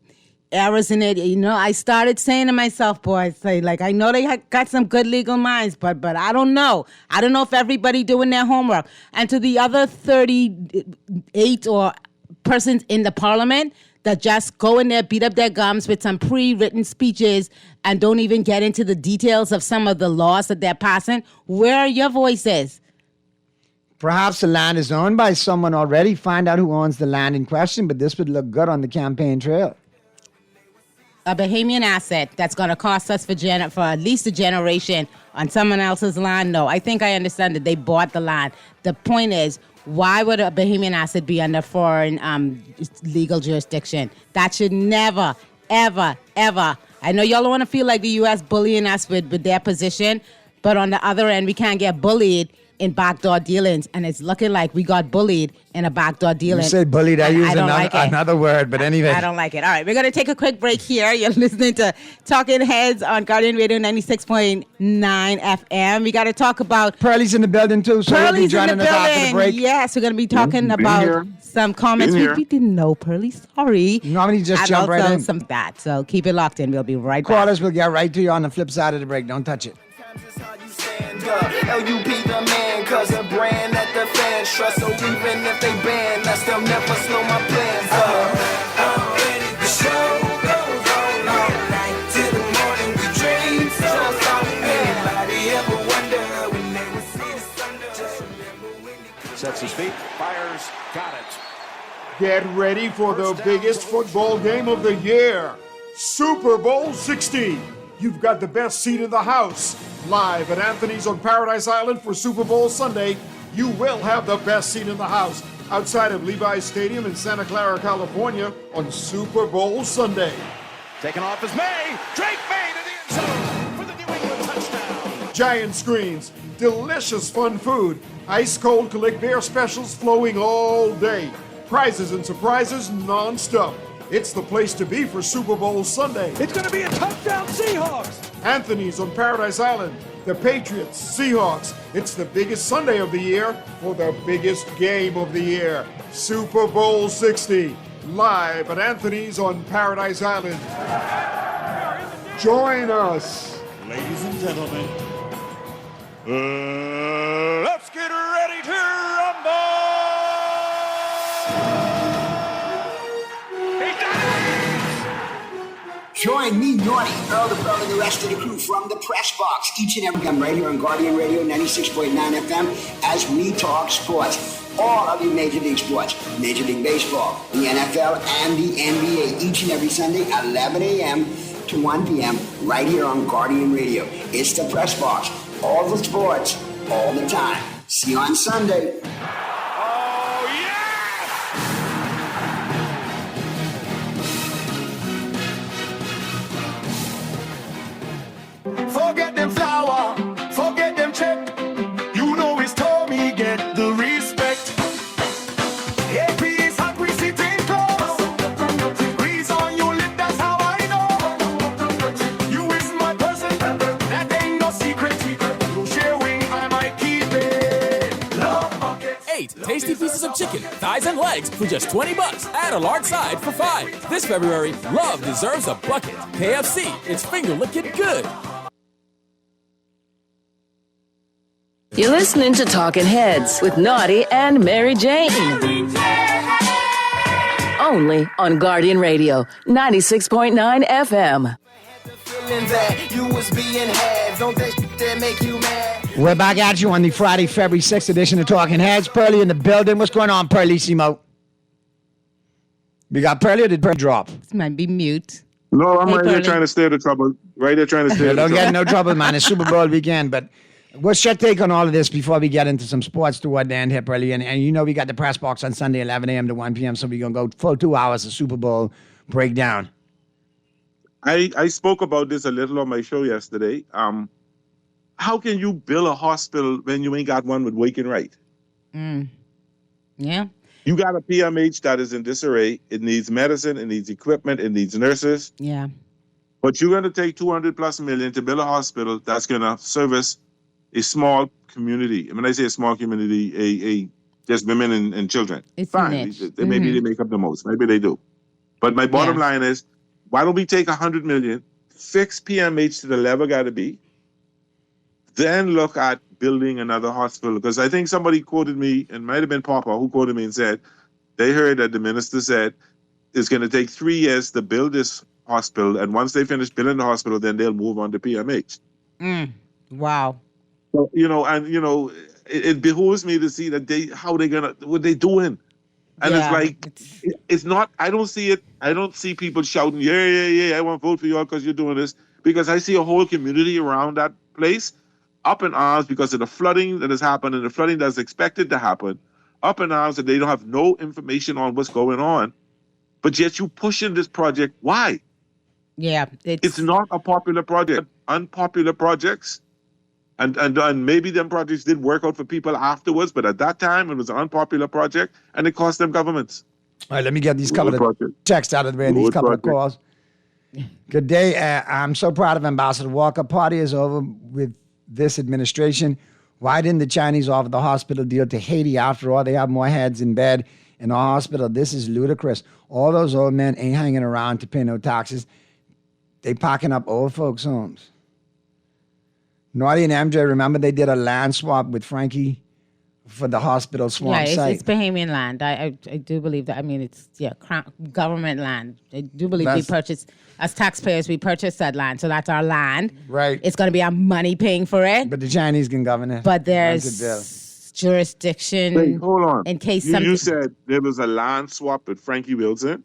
errors in it, I started saying to myself, boys, I know they got some good legal minds, but I don't know. I don't know if everybody doing their homework. And to the other 38 or persons in the parliament that just go in there, beat up their gums with some pre-written speeches and don't even get into the details of some of the laws that they're passing, where are your voices? Perhaps the land is owned by someone already. Find out who owns the land in question, but this would look good on the campaign trail. A Bahamian asset that's going to cost us for at least a generation on someone else's land? No, I think I understand that they bought the land. The point is, why would a Bahamian asset be under foreign legal jurisdiction? That should never, ever, ever. I know y'all don't want to feel like the U.S. bullying us with their position, but on the other end, we can't get bullied in backdoor dealings, and it's looking like we got bullied in a backdoor dealing. You said bullied, I use another word, but anyway. I don't like it. All right, we're going to take a quick break here. You're listening to Talking Heads on Guardian Radio 96.9 FM. We got to talk about... Pearlie's in the building too, so we'll be joining us after the break. Yes, we're going to be talking about some comments. We didn't know, Pearlie, sorry. Normally just jump right in. Some that, so keep it locked in. We'll be right back. Callers, we'll get right to you on the flip side of the break. Don't touch it. LUP the man, cause a brand that the fans trust. So even if they ban us, they'll never slow my plans up. The show goes on all night till the morning we dream. Just on anybody ever wonder when they will see the sun? Just remember when he sets his feet, fires, got it. Get ready for the biggest football game of the year, Super Bowl 60. You've got the best seat in the house. Live at Anthony's on Paradise Island for Super Bowl Sunday, you will have the best seat in the house outside of Levi's Stadium in Santa Clara, California on Super Bowl Sunday. Taken off is May. Drake May to the end zone for the New England touchdown. Giant screens, delicious fun food, ice-cold Click Beer specials flowing all day. Prizes and surprises non-stop. It's the place to be for Super Bowl Sunday. It's going to be a touchdown Seahawks. Anthony's on Paradise Island. The Patriots, Seahawks. It's the biggest Sunday of the year for the biggest game of the year. Super Bowl 60. Live at Anthony's on Paradise Island. Join us. Ladies and gentlemen, let's get ready to rumble. Join me, Naughty, Earl the Pearl, and the rest of the crew from the press box each and every time right here on Guardian Radio 96.9 FM as we talk sports. All of your Major League sports, Major League Baseball, the NFL, and the NBA each and every Sunday at 11 a.m. to 1 p.m. right here on Guardian Radio. It's the press box. All the sports, all the time. See you on Sunday. Forget them flower, forget them check. You know it's Tommy, get the respect. AP is hot, we sitting close. Breeze on your lip, that's how I know. You is my person, that ain't no secret. You share wing, I might keep it. Love buckets. 8 tasty pieces of chicken, thighs and legs for just $20. Add a large side for $5. This February, love deserves a bucket. KFC, it's finger licking good. You're listening to Talking Heads with Naughty and Mary Jane. Only on Guardian Radio 96.9 FM. That you was being had. Don't that make you mad? We're back at you on the Friday, February 6th edition of Talking Heads. Pearlie in the building. What's going on, Pearlissimo? We got Pearlie or did Pearlie drop? This might be mute. No, I'm Hey, right there Pearlie. trying to stay out of trouble. Right there trying to stay out of Don't trouble. get in no trouble, man. It's Super Bowl weekend, but what's your take on all of this before we get into some sports toward the end here, Pearlie? And you know we got the press box on Sunday, 11 a.m. to 1 p.m., so we're going to go full 2 hours of Super Bowl breakdown. I spoke about this a little on my show yesterday. how can you build a hospital when you ain't got one with working right? Yeah. You got a PMH that is in disarray. It needs medicine, it needs equipment, it needs nurses. Yeah. But you're going to take 200 plus million to build a hospital that's going to service a small community. And when I say a small community, just women and children. It's fine. niche. Maybe they make up the most. Maybe they do. But my bottom line is, why don't we take 100 million, fix PMH to the level got to be, then look at building another hospital? Because I think somebody quoted me, and might have been Papa, who quoted me and said, they heard that the minister said it's going to take 3 years to build this hospital, and once they finish building the hospital, then they'll move on to PMH. Wow. So, it behooves me to see that what they doing. And it's like, it's not, I don't see it. I don't see people shouting, yeah, I want to vote for you all because you're doing this. Because I see a whole community around that place up in arms because of the flooding that has happened and the flooding that's expected to happen, up in arms that they don't have no information on what's going on. But yet you pushing this project. Why? Yeah. It's not a popular project. Unpopular projects. And maybe them projects did work out for people afterwards, but at that time it was an unpopular project and it cost them governments. All right, let me get these couple of texts out of the way and these couple of calls. Good day. I'm so proud of Ambassador Walker. Party is over with this administration. Why didn't the Chinese offer the hospital deal to Haiti? After all, they have more heads in bed in our hospital. This is ludicrous. All those old men ain't hanging around to pay no taxes. They packing up old folks' homes. Naughty and MJ, remember they did a land swap with Frankie for the hospital swamp site? It's Bahamian land. I do believe that. I mean, it's government land. I do believe we purchased, as taxpayers, we purchased that land. So that's our land. Right. It's going to be our money paying for it. But the Chinese can govern it. But there's jurisdiction. Wait, hold on. In case you said there was a land swap with Frankie Wilson?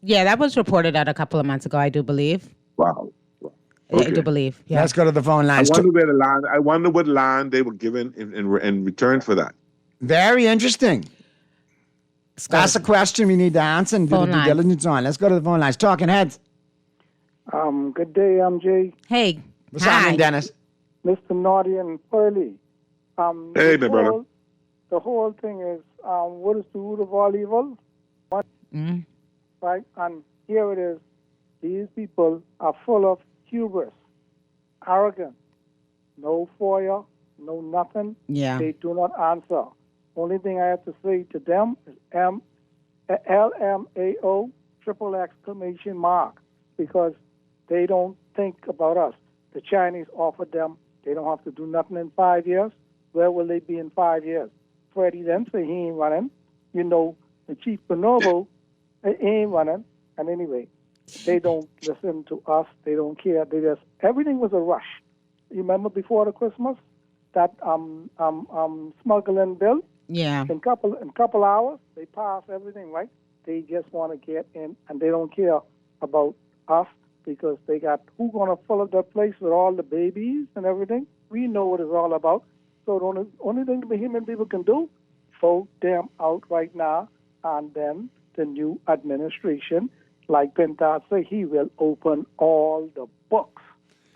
Yeah, that was reported out a couple of months ago, I do believe. Wow. Okay. I do believe. Yeah. Let's go to the phone lines. I wonder what land they were given in return for that. Very interesting. That's a question we need to answer and do the due diligence on. Let's go to the phone lines. Talking Heads. Good day, MJ. Hey. What's happening, Dennis? Mr. Naughty and Pearly. Hey, my brother. The whole thing is, what is the root of all evil? Right? And here it is. These people are full of hubris, arrogant, no FOIA, no nothing. Yeah. They do not answer. Only thing I have to say to them is LMAO, triple exclamation mark, because they don't think about us. The Chinese offered them, they don't have to do nothing in 5 years. Where will they be in 5 years? Freddie then say he ain't running. The Chief Bonobo, he ain't running. And anyway, they don't listen to us. They don't care. Everything was a rush. You remember before the Christmas, that smuggling bill? Yeah. In couple hours, they pass everything, right? They just want to get in, and they don't care about us because they got who going to fill up that place with all the babies and everything. We know what it's all about. So the only thing the Bahamian people can do, vote them out right now, and then the new administration, like Pentad said, he will open all the books.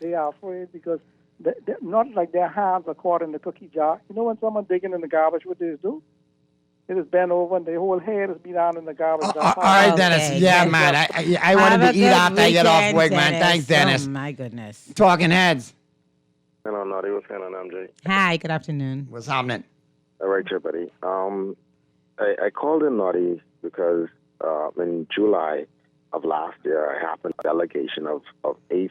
They are afraid because they're not like their hands are caught in the cookie jar. You know when someone digging in the garbage, what they do? They just bend over and their whole head is be down in the garbage. All right, Dennis. Okay. Yeah, man. I wanted to eat after I get off work, man. Thanks, Dennis. Oh, my goodness. Talking Heads. Hello, Naughty. What's going on, MJ? Hi, good afternoon. What's happening? All right, here, buddy. I called in Naughty because in July of last year, I happened a delegation of 8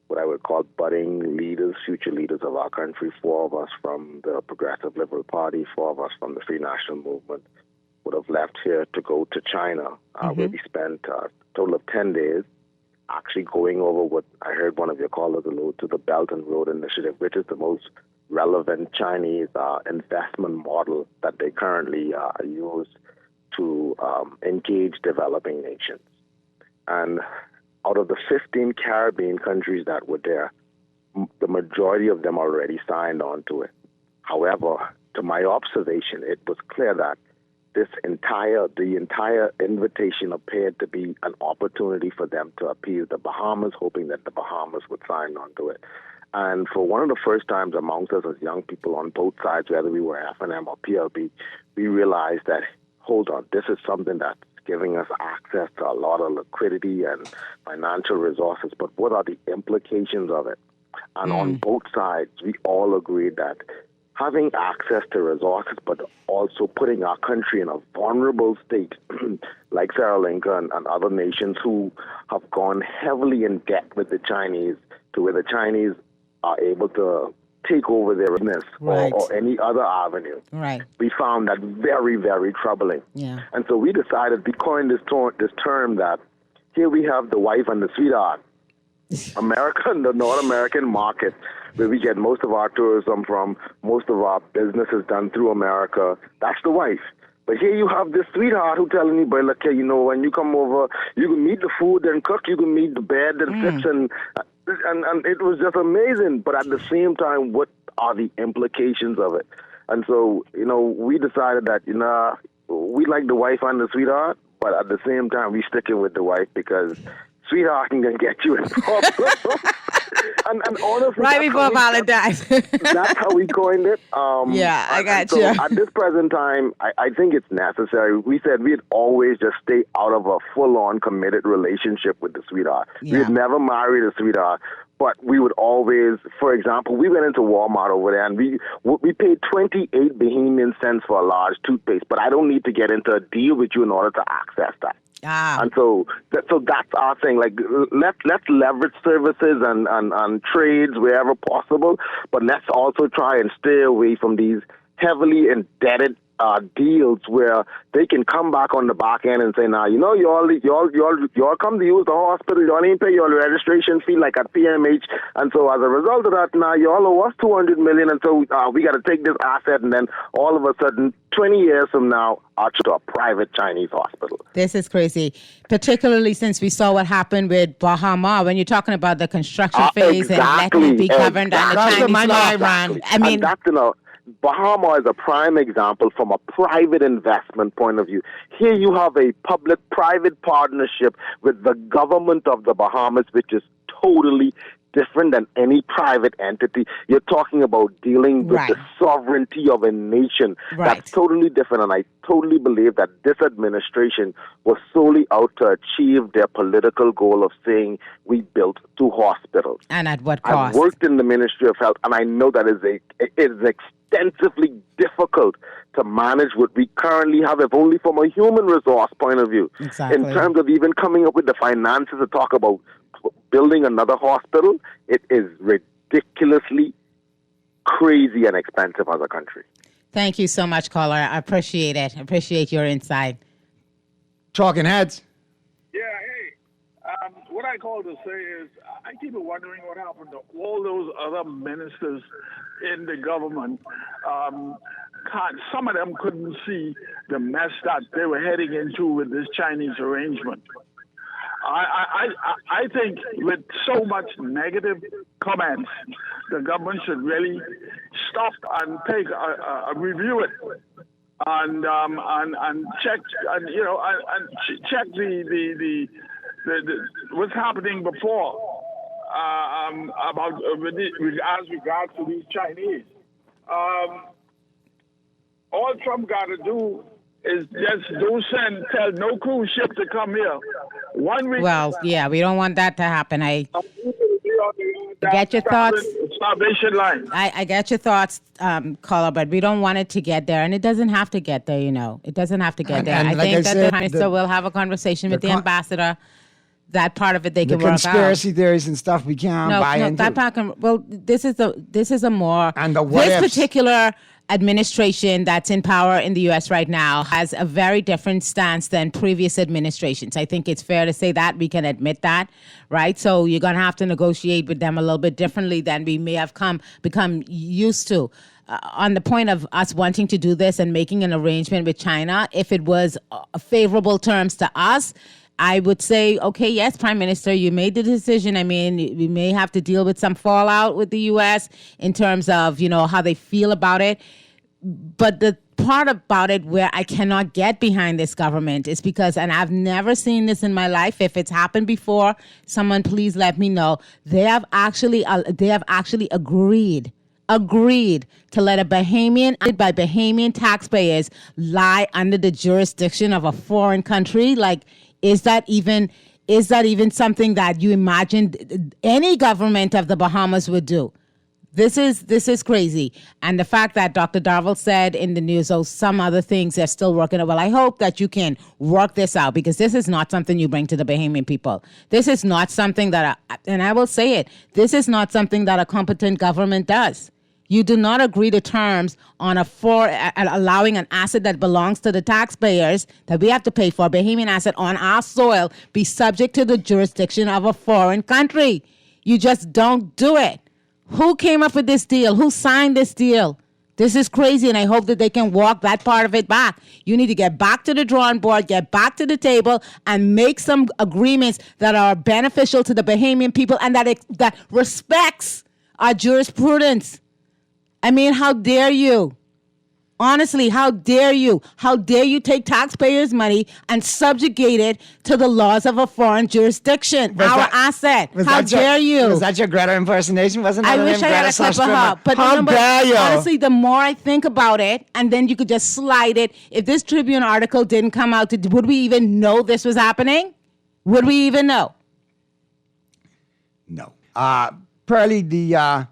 what I would call budding leaders, future leaders of our country. 4 of us from the Progressive Liberal Party, 4 of us from the Free National Movement would have left here to go to China, where we spent a total of 10 days actually going over what I heard one of your callers allude to, the Belt and Road Initiative, which is the most relevant Chinese investment model that they currently use to engage developing nations. And out of the 15 Caribbean countries that were there, the majority of them already signed on to it. However, to my observation, it was clear that the entire invitation appeared to be an opportunity for them to appease the Bahamas, hoping that the Bahamas would sign on to it. And for one of the first times amongst us as young people on both sides, whether we were F&M or PLP, we realized that, hold on, this is something that's giving us access to a lot of liquidity and financial resources, but what are the implications of it? And on both sides, we all agreed that having access to resources, but also putting our country in a vulnerable state, like Sri Lanka and other nations who have gone heavily in debt with the Chinese, to where the Chinese are able to take over their business or any other avenue. Right. We found that very, very troubling. Yeah. And so we decided, we coined this term that here we have the wife and the sweetheart. America and the North American market, where we get most of our tourism from, most of our business is done through America. That's the wife. But here you have this sweetheart who telling me, boy, look here, you know, when you come over, you can meet the food and cook, you can meet the bed and fix, and it was just amazing. But at the same time, what are the implications of it? And so, you know, we decided that, you know, we like the wife and the sweetheart, but at the same time, we sticking with the wife because sweetheart can get you in trouble. and honestly, right before Valentine's. That's how we coined it. Yeah, I got so you. At this present time, I think it's necessary. We said we'd always just stay out of a full-on committed relationship with the sweetheart. Yeah. We'd never marry the sweetheart, but we would always, for example, we went into Walmart over there and we paid 28 Bahamian cents for a large toothpaste, but I don't need to get into a deal with you in order to access that. And so that's our thing. Like, let's leverage services and trades wherever possible, but let's also try and stay away from these heavily indebted deals where they can come back on the back end and say, now, you know, y'all come to use the hospital, y'all ain't pay your registration fee like at PMH, and so as a result of that, now y'all owe us $200 million, and so we got to take this asset, and then all of a sudden, 20 years from now, out to a private Chinese hospital. This is crazy, particularly since we saw what happened with Bahama when you're talking about the construction phase and letting it be governed under Chinese law. I mean, and that's, you know, Bahama is a prime example from a private investment point of view. Here you have a public-private partnership with the government of the Bahamas, which is totally different than any private entity. You're talking about dealing with the sovereignty of a nation. That's totally different, and I totally believe that this administration was solely out to achieve their political goal of saying we built 2 hospitals. And at what cost? I've worked in the Ministry of Health, and I know that it is extensively difficult to manage what we currently have, if only from a human resource point of view. Exactly. In terms of even coming up with the finances to talk about building another hospital, it is ridiculously crazy and expensive as a country. Thank you so much, caller. I appreciate it. I appreciate your insight. Talking Heads. Yeah, hey. What I call to say is, I keep wondering what happened to all those other ministers in the government. Some of them couldn't see the mess that they were heading into with this Chinese arrangement. I think with so much negative comments, the government should really stop and take a review it and check and check the what's happening before about as regards to these Chinese. All Trump got to do is just tell no cruise ship to come here. 1 week. Well, yeah, we don't want that to happen. I get your thoughts. Starvation line. I get your thoughts, caller, but we don't want it to get there, and it doesn't have to get there. You know, it doesn't have to get there. I think that the Prime Minister will have a conversation with the ambassador. That part of it they can work out. The conspiracy theories and stuff we can't buy into. That part can, well, this is a more and the what this ifs. particular administration that's in power in the U.S. right now has a very different stance than previous administrations. I think it's fair to say that. We can admit that, right? So you're going to have to negotiate with them a little bit differently than we may have become used to. On the point of us wanting to do this and making an arrangement with China, if it was favorable terms to us, I would say, okay, yes, Prime Minister, you made the decision. I mean, we may have to deal with some fallout with the U.S. in terms of, how they feel about it. But the part about it where I cannot get behind this government is because, and I've never seen this in my life. If it's happened before, someone please let me know. They have actually agreed to let a Bahamian taxpayers lie under the jurisdiction of a foreign country. Like, is that even something that you imagine any government of the Bahamas would do? This is crazy. And the fact that Dr. Darville said in the news, some other things they're still working on. Well, I hope that you can work this out, because this is not something you bring to the Bahamian people. This is not something that, and I will say it, this is not something that a competent government does. You do not agree to terms on allowing an asset that belongs to the taxpayers that we have to pay for, a Bahamian asset on our soil, be subject to the jurisdiction of a foreign country. You just don't do it. Who came up with this deal? Who signed this deal? This is crazy, and I hope that they can walk that part of it back. You need to get back to the drawing board, get back to the table, and make some agreements that are beneficial to the Bahamian people and that respects our jurisprudence. I mean, how dare you? Honestly, how dare you? How dare you take taxpayers' money and subjugate it to the laws of a foreign jurisdiction? Asset. How dare you? Was that your Greta impersonation? Wasn't that I wish I had a clip of her. But how dare you? Honestly, the more I think about it, and then you could just slide it. If this Tribune article didn't come out, would we even know this was happening? Would we even know? No. Pearlie, the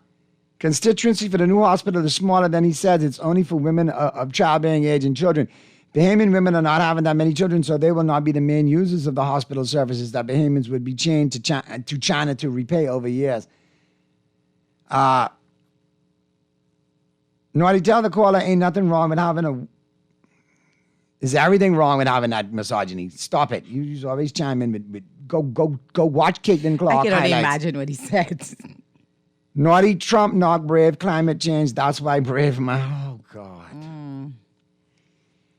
constituency for the new hospital is smaller than he says. It's only for women of childbearing age and children. Bahamian women are not having that many children, so they will not be the main users of the hospital services that Bahamians would be chained to China to repay over years. Naughty, tell the caller ain't nothing wrong with having is everything wrong with having that misogyny? Stop it. You always chime in with go watch Caitlin Clark. I can only highlights. imagine what he said. Naughty Trump, not brave climate change. That's why brave man. Oh, God.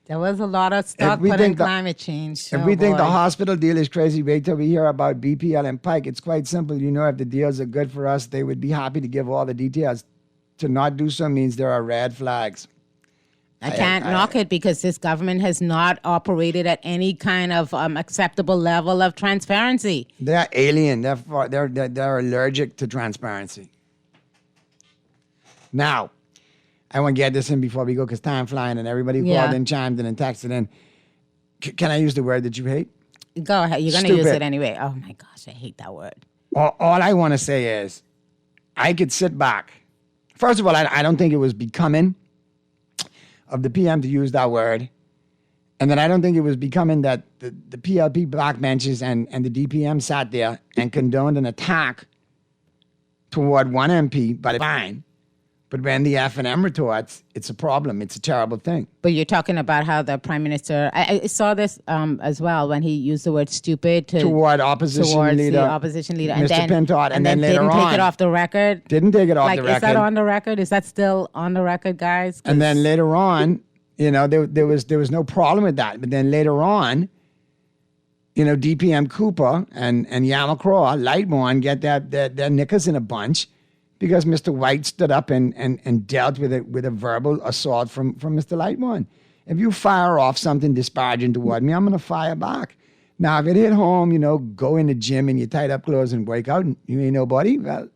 There was a lot of stock put in climate change. If we think the hospital deal is crazy, wait till we hear about BPL and Pike. It's quite simple. You know, if the deals are good for us, they would be happy to give all the details. To not do so means there are red flags. I can't knock it because this government has not operated at any kind of acceptable level of transparency. They're alien. They're allergic to transparency. Now, I want to get this in before we go because time flying and everybody called in, chimed in, and texted in. Can I use the word that you hate? Go ahead. You're going to use it anyway. Oh, my gosh. I hate that word. All I want to say is I could sit back. First of all, I don't think it was becoming of the PM to use that word. And then I don't think it was becoming that the PLP backbenchers and the DPM sat there and condoned an attack toward one MP, but fine. But when the F&M retorts, it's a problem. It's a terrible thing. But you're talking about how the Prime Minister, I saw this as well when he used the word stupid towards the opposition leader, Mr. Pintaud, and then later didn't on. take it off the record. Didn't take it off the record. Is that on the record? Is that still on the record, guys? And then later on, you know, there was no problem with that. But then later on, you know, DPM Cooper and Yamacraw, Lightmorn get their knickers in a bunch because Mr. White stood up and dealt with a verbal assault from Mr. Lightmorn. If you fire off something disparaging toward me, I'm going to fire back. Now, if it hit home, you know, go in the gym in your tied up clothes and break out and you ain't nobody, well,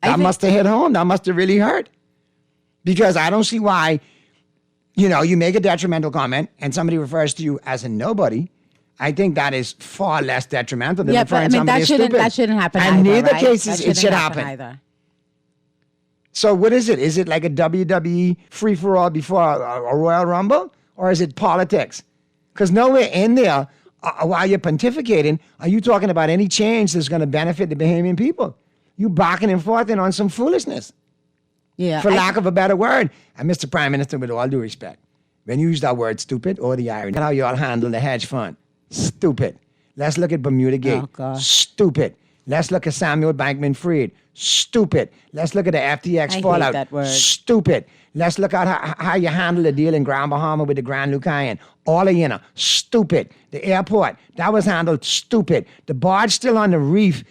that must have hit home. That must have really hurt. Because I don't see why, you know, you make a detrimental comment and somebody refers to you as a nobody. I think that is far less detrimental than referring somebody as stupid. That shouldn't happen and either, neither right? cases it should happen. Either. So what is it? Is it like a WWE free-for-all before a Royal Rumble? Or is it politics? Because nowhere in there, while you're pontificating, are you talking about any change that's going to benefit the Bahamian people? You backing and forthing on some foolishness. Yeah. For lack of a better word. And Mr. Prime Minister, with all due respect, when you use that word stupid or the irony, how you all handle the hedge fund. Stupid. Let's look at Bermuda Gate. Oh, God. Stupid. Let's look at Samuel Bankman-Fried. Stupid. Let's look at the FTX fallout. I hate that word. Stupid. Let's look at how you handle the deal in Grand Bahama with the Grand Lucayan. All of you know, stupid. The airport, that was handled stupid. The barge still on the reef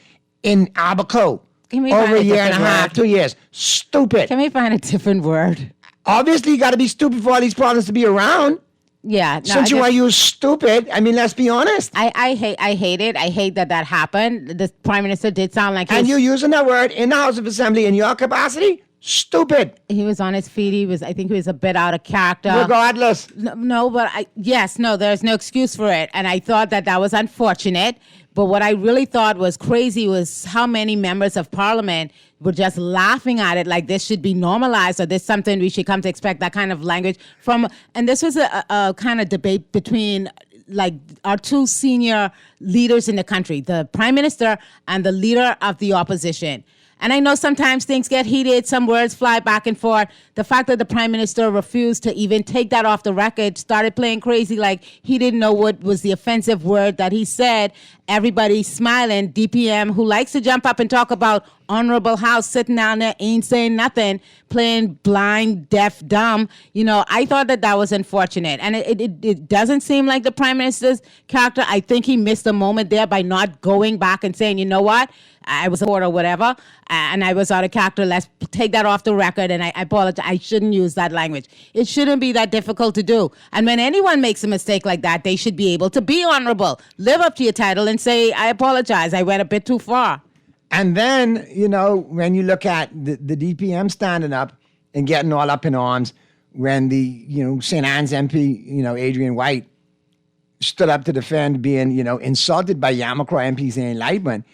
in Abaco over a year and a half, 2 years. Stupid. Can we find a different word? Obviously, you got to be stupid for all these problems to be around. Yeah. No, Since you are stupid, I mean, let's be honest. I hate it. I hate that happened. The prime minister did sound like And you're using that word in the House of Assembly in your capacity? Stupid. He was on his feet. I think he was a bit out of character. Regardless. No, but there's no excuse for it. And I thought that was unfortunate. But what I really thought was crazy was how many members of parliament were just laughing at it like this should be normalized or this something we should come to expect, that kind of language from. And this was a kind of debate between like our two senior leaders in the country, the prime minister and the leader of the opposition. And I know sometimes things get heated, some words fly back and forth. The fact that the prime minister refused to even take that off the record, started playing crazy like he didn't know what was the offensive word that he said. Everybody smiling. DPM, who likes to jump up and talk about Honorable House, sitting down there, ain't saying nothing, playing blind, deaf, dumb. I thought that was unfortunate. And it doesn't seem like the prime minister's character. I think he missed a moment there by not going back and saying, you know what? I was a or whatever, and I was out of character. Let's take that off the record, and I apologize. I shouldn't use that language. It shouldn't be that difficult to do. And when anyone makes a mistake like that, they should be able to be honorable, live up to your title, and say, I apologize. I went a bit too far. And then, when you look at the DPM standing up and getting all up in arms, when the, St. Anne's MP, Adrian White, stood up to defend being, insulted by Yamacraw MP Zane Lightman.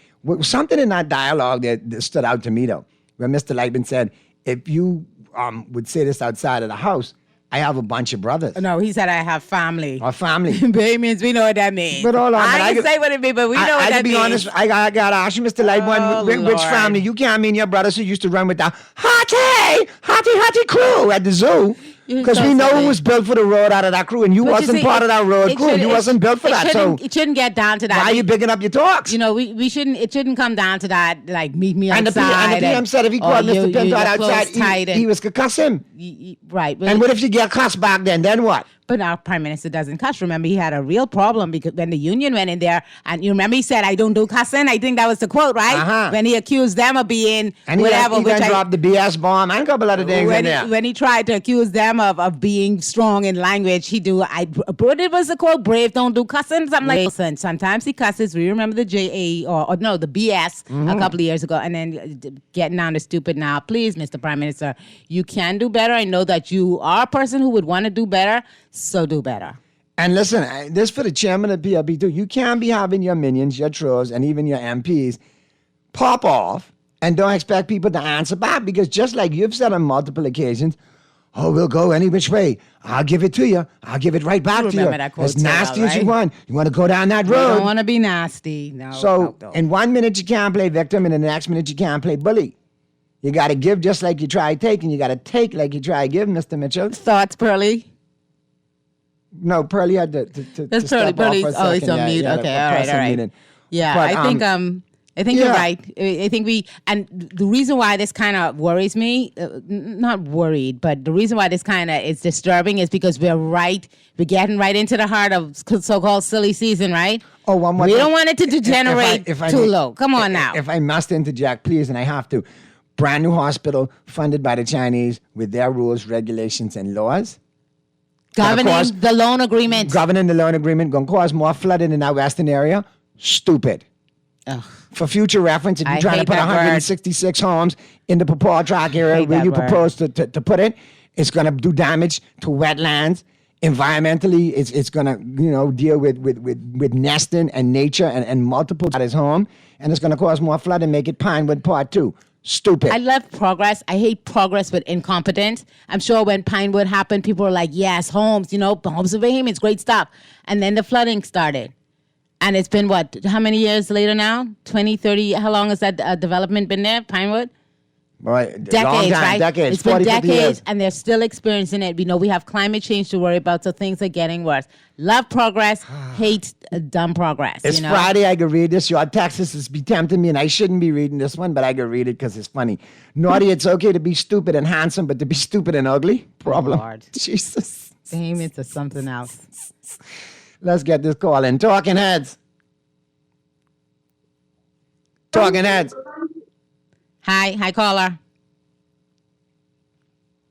Something in that dialogue that stood out to me, though, where Mr. Lightman said, if you would say this outside of the house, I have a bunch of brothers. No, he said I have family. Or family. Baby means we know what that means. But hold on. I didn't say what it means, but we know what that means. I can be honest. I got to ask you, Mr. Lightman, which family? You can't mean your brothers who used to run with the Hottie crew at the zoo. Because we know who was built for the road out of that crew, and you wasn't part of that road crew. You wasn't built for that. So it shouldn't get down to that. Why are you bigging up your talks? We shouldn't. It shouldn't come down to that. Like meet me outside. And the PM said if he called Mr. Pinto outside, he was could cuss him. Right. And what if you get cussed back then? Then what? But our prime minister doesn't cuss. Remember, he had a real problem because when the union went in there, and you remember he said, "I don't do cussing." I think that was the quote, right? Uh-huh. When he accused them of being and whatever. He dropped the BS bomb and a couple other things in there. When he tried to accuse them of being strong in language, but it was a quote, "Brave don't do cussing." Something like that. Sometimes he cusses. We remember the JA or no, the BS a couple of years ago, and then getting down to stupid now. Please, Mr. Prime Minister, you can do better. I know that you are a person who would want to do better, so do better. And listen, this for the chairman of PLP too. You can't be having your minions, your trolls, and even your MPs pop off and don't expect people to answer back, because just like you've said on multiple occasions, oh, we'll go any which way. I'll give it to you. I'll give it right back to you. As nasty as you want. You want to go down that road. You don't want to be nasty. No. So in 1 minute you can't play victim, and in the next minute you can't play bully. You got to give just like you try take, and you got to take like you try give, Mr. Mitchell. Thoughts, Pearly? No, Pearly had to That's step Pearly. off for a Oh, he's second. on mute. Okay, all right. Muted. Yeah, But, I think you're right. I think and the reason why this kind of worries me, not worried, but the reason why this kind of is disturbing is because we're getting right into the heart of so-called silly season, right? Oh, one more We thing. don't want it to degenerate too low. Come on now. If I must interject, please, and I have to. Brand new hospital funded by the Chinese with their rules, regulations, and laws. Governing the loan agreement. Governing the loan agreement. Going to cause more flooding in our western area. Stupid. Ugh. For future reference, if you're trying to put 166 homes in the Papaw Track area where you propose to put it, it's going to do damage to wetlands. Environmentally, it's going to deal with nesting and nature and multiple at his home, and it's going to cause more flood and make it Pinewood Part 2. Stupid. I love progress. I hate progress with incompetence. I'm sure when Pinewood happened, people were like, yes, homes, homes of Bahamians, great stuff. And then the flooding started. And it's been how many years later now? 20, 30, how long has that development been there, Pinewood? Right. Decades, long time, right? Decades. It's been 40, decades, years. and they're still experiencing it. We have climate change to worry about, so things are getting worse. Love progress, hate dumb progress. It's Friday. I can read this. Your Texas is be tempting me, and I shouldn't be reading this one, but I can read it because it's funny. Naughty, it's okay to be stupid and handsome, but to be stupid and ugly? Problem. Lord. Jesus. Damn, it's something else. Let's get this call in. Talking Heads. Talking Heads. Hi, caller.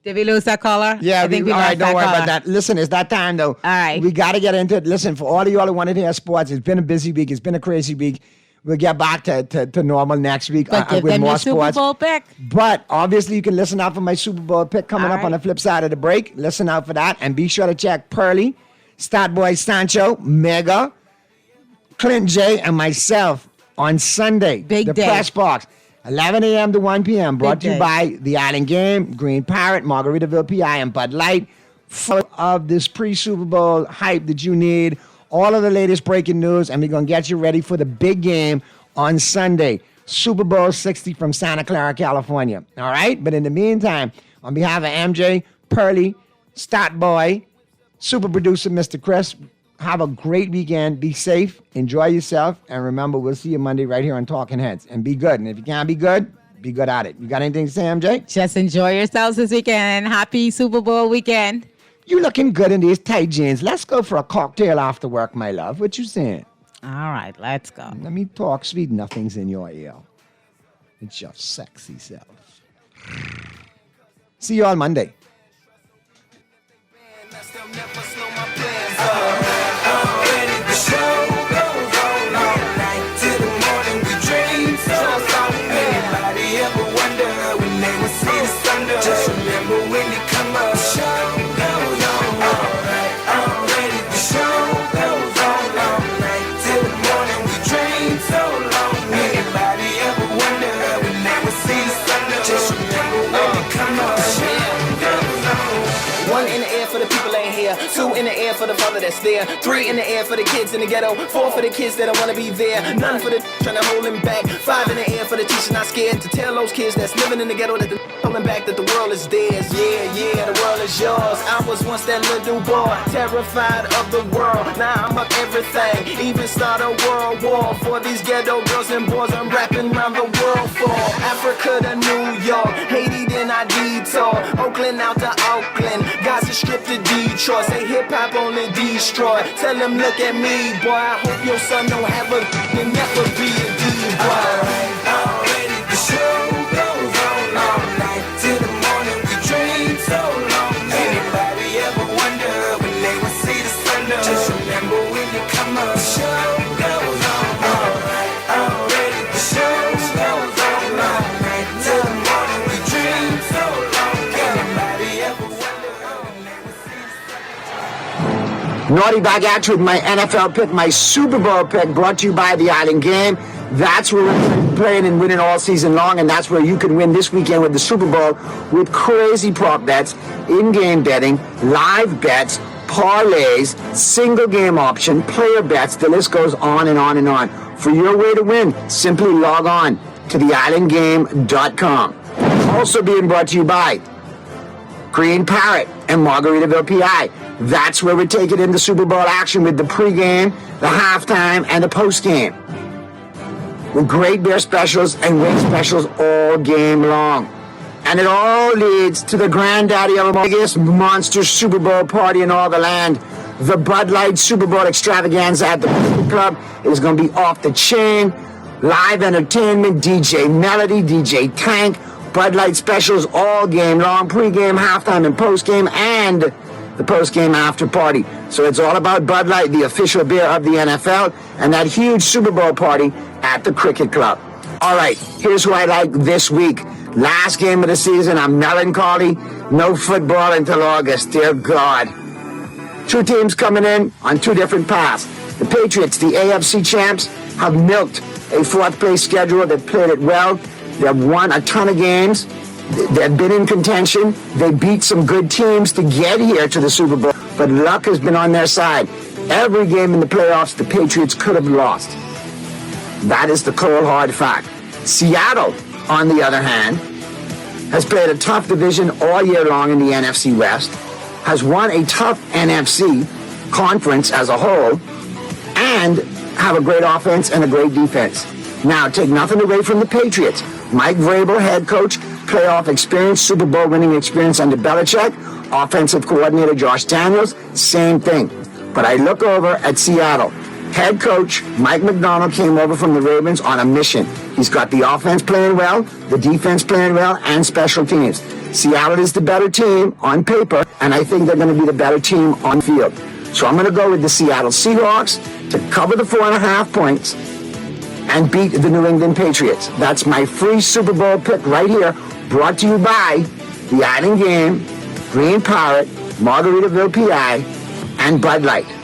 Did we lose that caller? Yeah, I think we all lost right, don't that worry caller. about that. Listen, it's that time, though. All right. We got to get into it. Listen, for all of y'all who wanted to hear sports, it's been a busy week. It's been a crazy week. We'll get back to normal next week But give with them more your Super sports. Bowl pick. But obviously, you can listen out for my Super Bowl pick coming up on the flip side of the break. Listen out for that. And be sure to check Pearly, Stat Boy Sancho, Mega, Clint J, and myself on Sunday. Big the day. Press Box. 11 a.m. to 1 p.m. Brought Big to you day. by The Island Game, Green Parrot, Margaritaville PI, and Bud Light. Full of this pre-Super Bowl hype that you need. All of the latest breaking news, and we're going to get you ready for the big game on Sunday. Super Bowl 60 from Santa Clara, California. All right? But in the meantime, on behalf of MJ, Pearly, Stat Boy, super producer Mr. Chris, have a great weekend. Be safe. Enjoy yourself. And remember, we'll see you Monday right here on Talking Heads. And be good. And if you can't be good at it. You got anything to say, MJ? Just enjoy yourselves this weekend. Happy Super Bowl weekend. You looking good in these tight jeans. Let's go for a cocktail after work, my love. What you saying? All right, let's go. Let me talk sweet nothings in your ear. It's your sexy self. See you on Monday. Just remember when it come up, the show goes on all night. Already the show goes on all night. Till the morning we dream so long. Anybody ever wonder when they would see the sun? Just remember when it come up, the show goes on. One in the air for the people ain't here. Two in the air for the father that's there. Three in the air for the kids in the ghetto. Four for the kids that don't wanna be there. None for the trying to hold him back. Five in the air for the teacher not scared to tell those kids that's living in the ghetto that the holding back that the world is theirs. Yeah, the world is yours. I was once that little boy, terrified of the world. Now I'm up everything. Even start a world war for these ghetto girls and boys I'm rapping around the world for. Africa to New York, Haiti then I detour. Oakland out to Auckland, Gaza Strip to Detroit. Say hip hop only destroy. Tell them look at me, boy. I hope your son don't have a and never be a D-boy. Already the show goes on all night. Till the morning we dream so long. Anybody ever wonder when they would see the sun? Just remember when you come up, the show goes on all night. Already the show goes on all night. Till the morning we dream so long. Anybody ever wonder when they would see the sun? Naughty back at you with my NFL pick, my Super Bowl pick, brought to you by The Island Game. That's where we're playing and winning all season long, and that's where you can win this weekend with the Super Bowl with crazy prop bets, in-game betting, live bets, parlays, single game option, player bets. The list goes on and on and on. For your way to win, simply log on to theislandgame.com. Also being brought to you by Green Parrot and Margaritaville PI. That's where we take it into Super Bowl action with the pregame, the halftime, and the postgame. With great beer specials and wing specials all game long. And it all leads to the granddaddy of the biggest monster Super Bowl party in all the land. The Bud Light Super Bowl extravaganza at the Cricket Club is going to be off the chain. Live entertainment, DJ Melody, DJ Tank, Bud Light specials all game long, pregame, halftime, and postgame, and the postgame after party. So it's all about Bud Light, the official beer of the NFL, and that huge Super Bowl party at the Cricket Club. All right, here's who I like this week. Last game of the season, I'm melancholy. No football until August, dear God. Two teams coming in on two different paths. The Patriots, the AFC champs, have milked a fourth-place schedule. They've played it well. They've won a ton of games. They've been in contention. They beat some good teams to get here to the Super Bowl, but luck has been on their side. Every game in the playoffs, the Patriots could have lost. That is the cold, hard fact. Seattle, on the other hand, has played a tough division all year long in the NFC West, has won a tough NFC conference as a whole, and have a great offense and a great defense. Now, take nothing away from the Patriots. Mike Vrabel, head coach, playoff experience, Super Bowl winning experience under Belichick, offensive coordinator Josh Daniels, same thing. But I look over at Seattle. Head coach Mike McDonald came over from the Ravens on a mission. He's got the offense playing well, the defense playing well, and special teams. Seattle is the better team on paper, and I think they're going to be the better team on field. So I'm going to go with the Seattle Seahawks to cover the 4.5 points and beat the New England Patriots. That's my free Super Bowl pick right here, brought to you by the Island Game, Green Parrot, Margaritaville, PI, and Bud Light.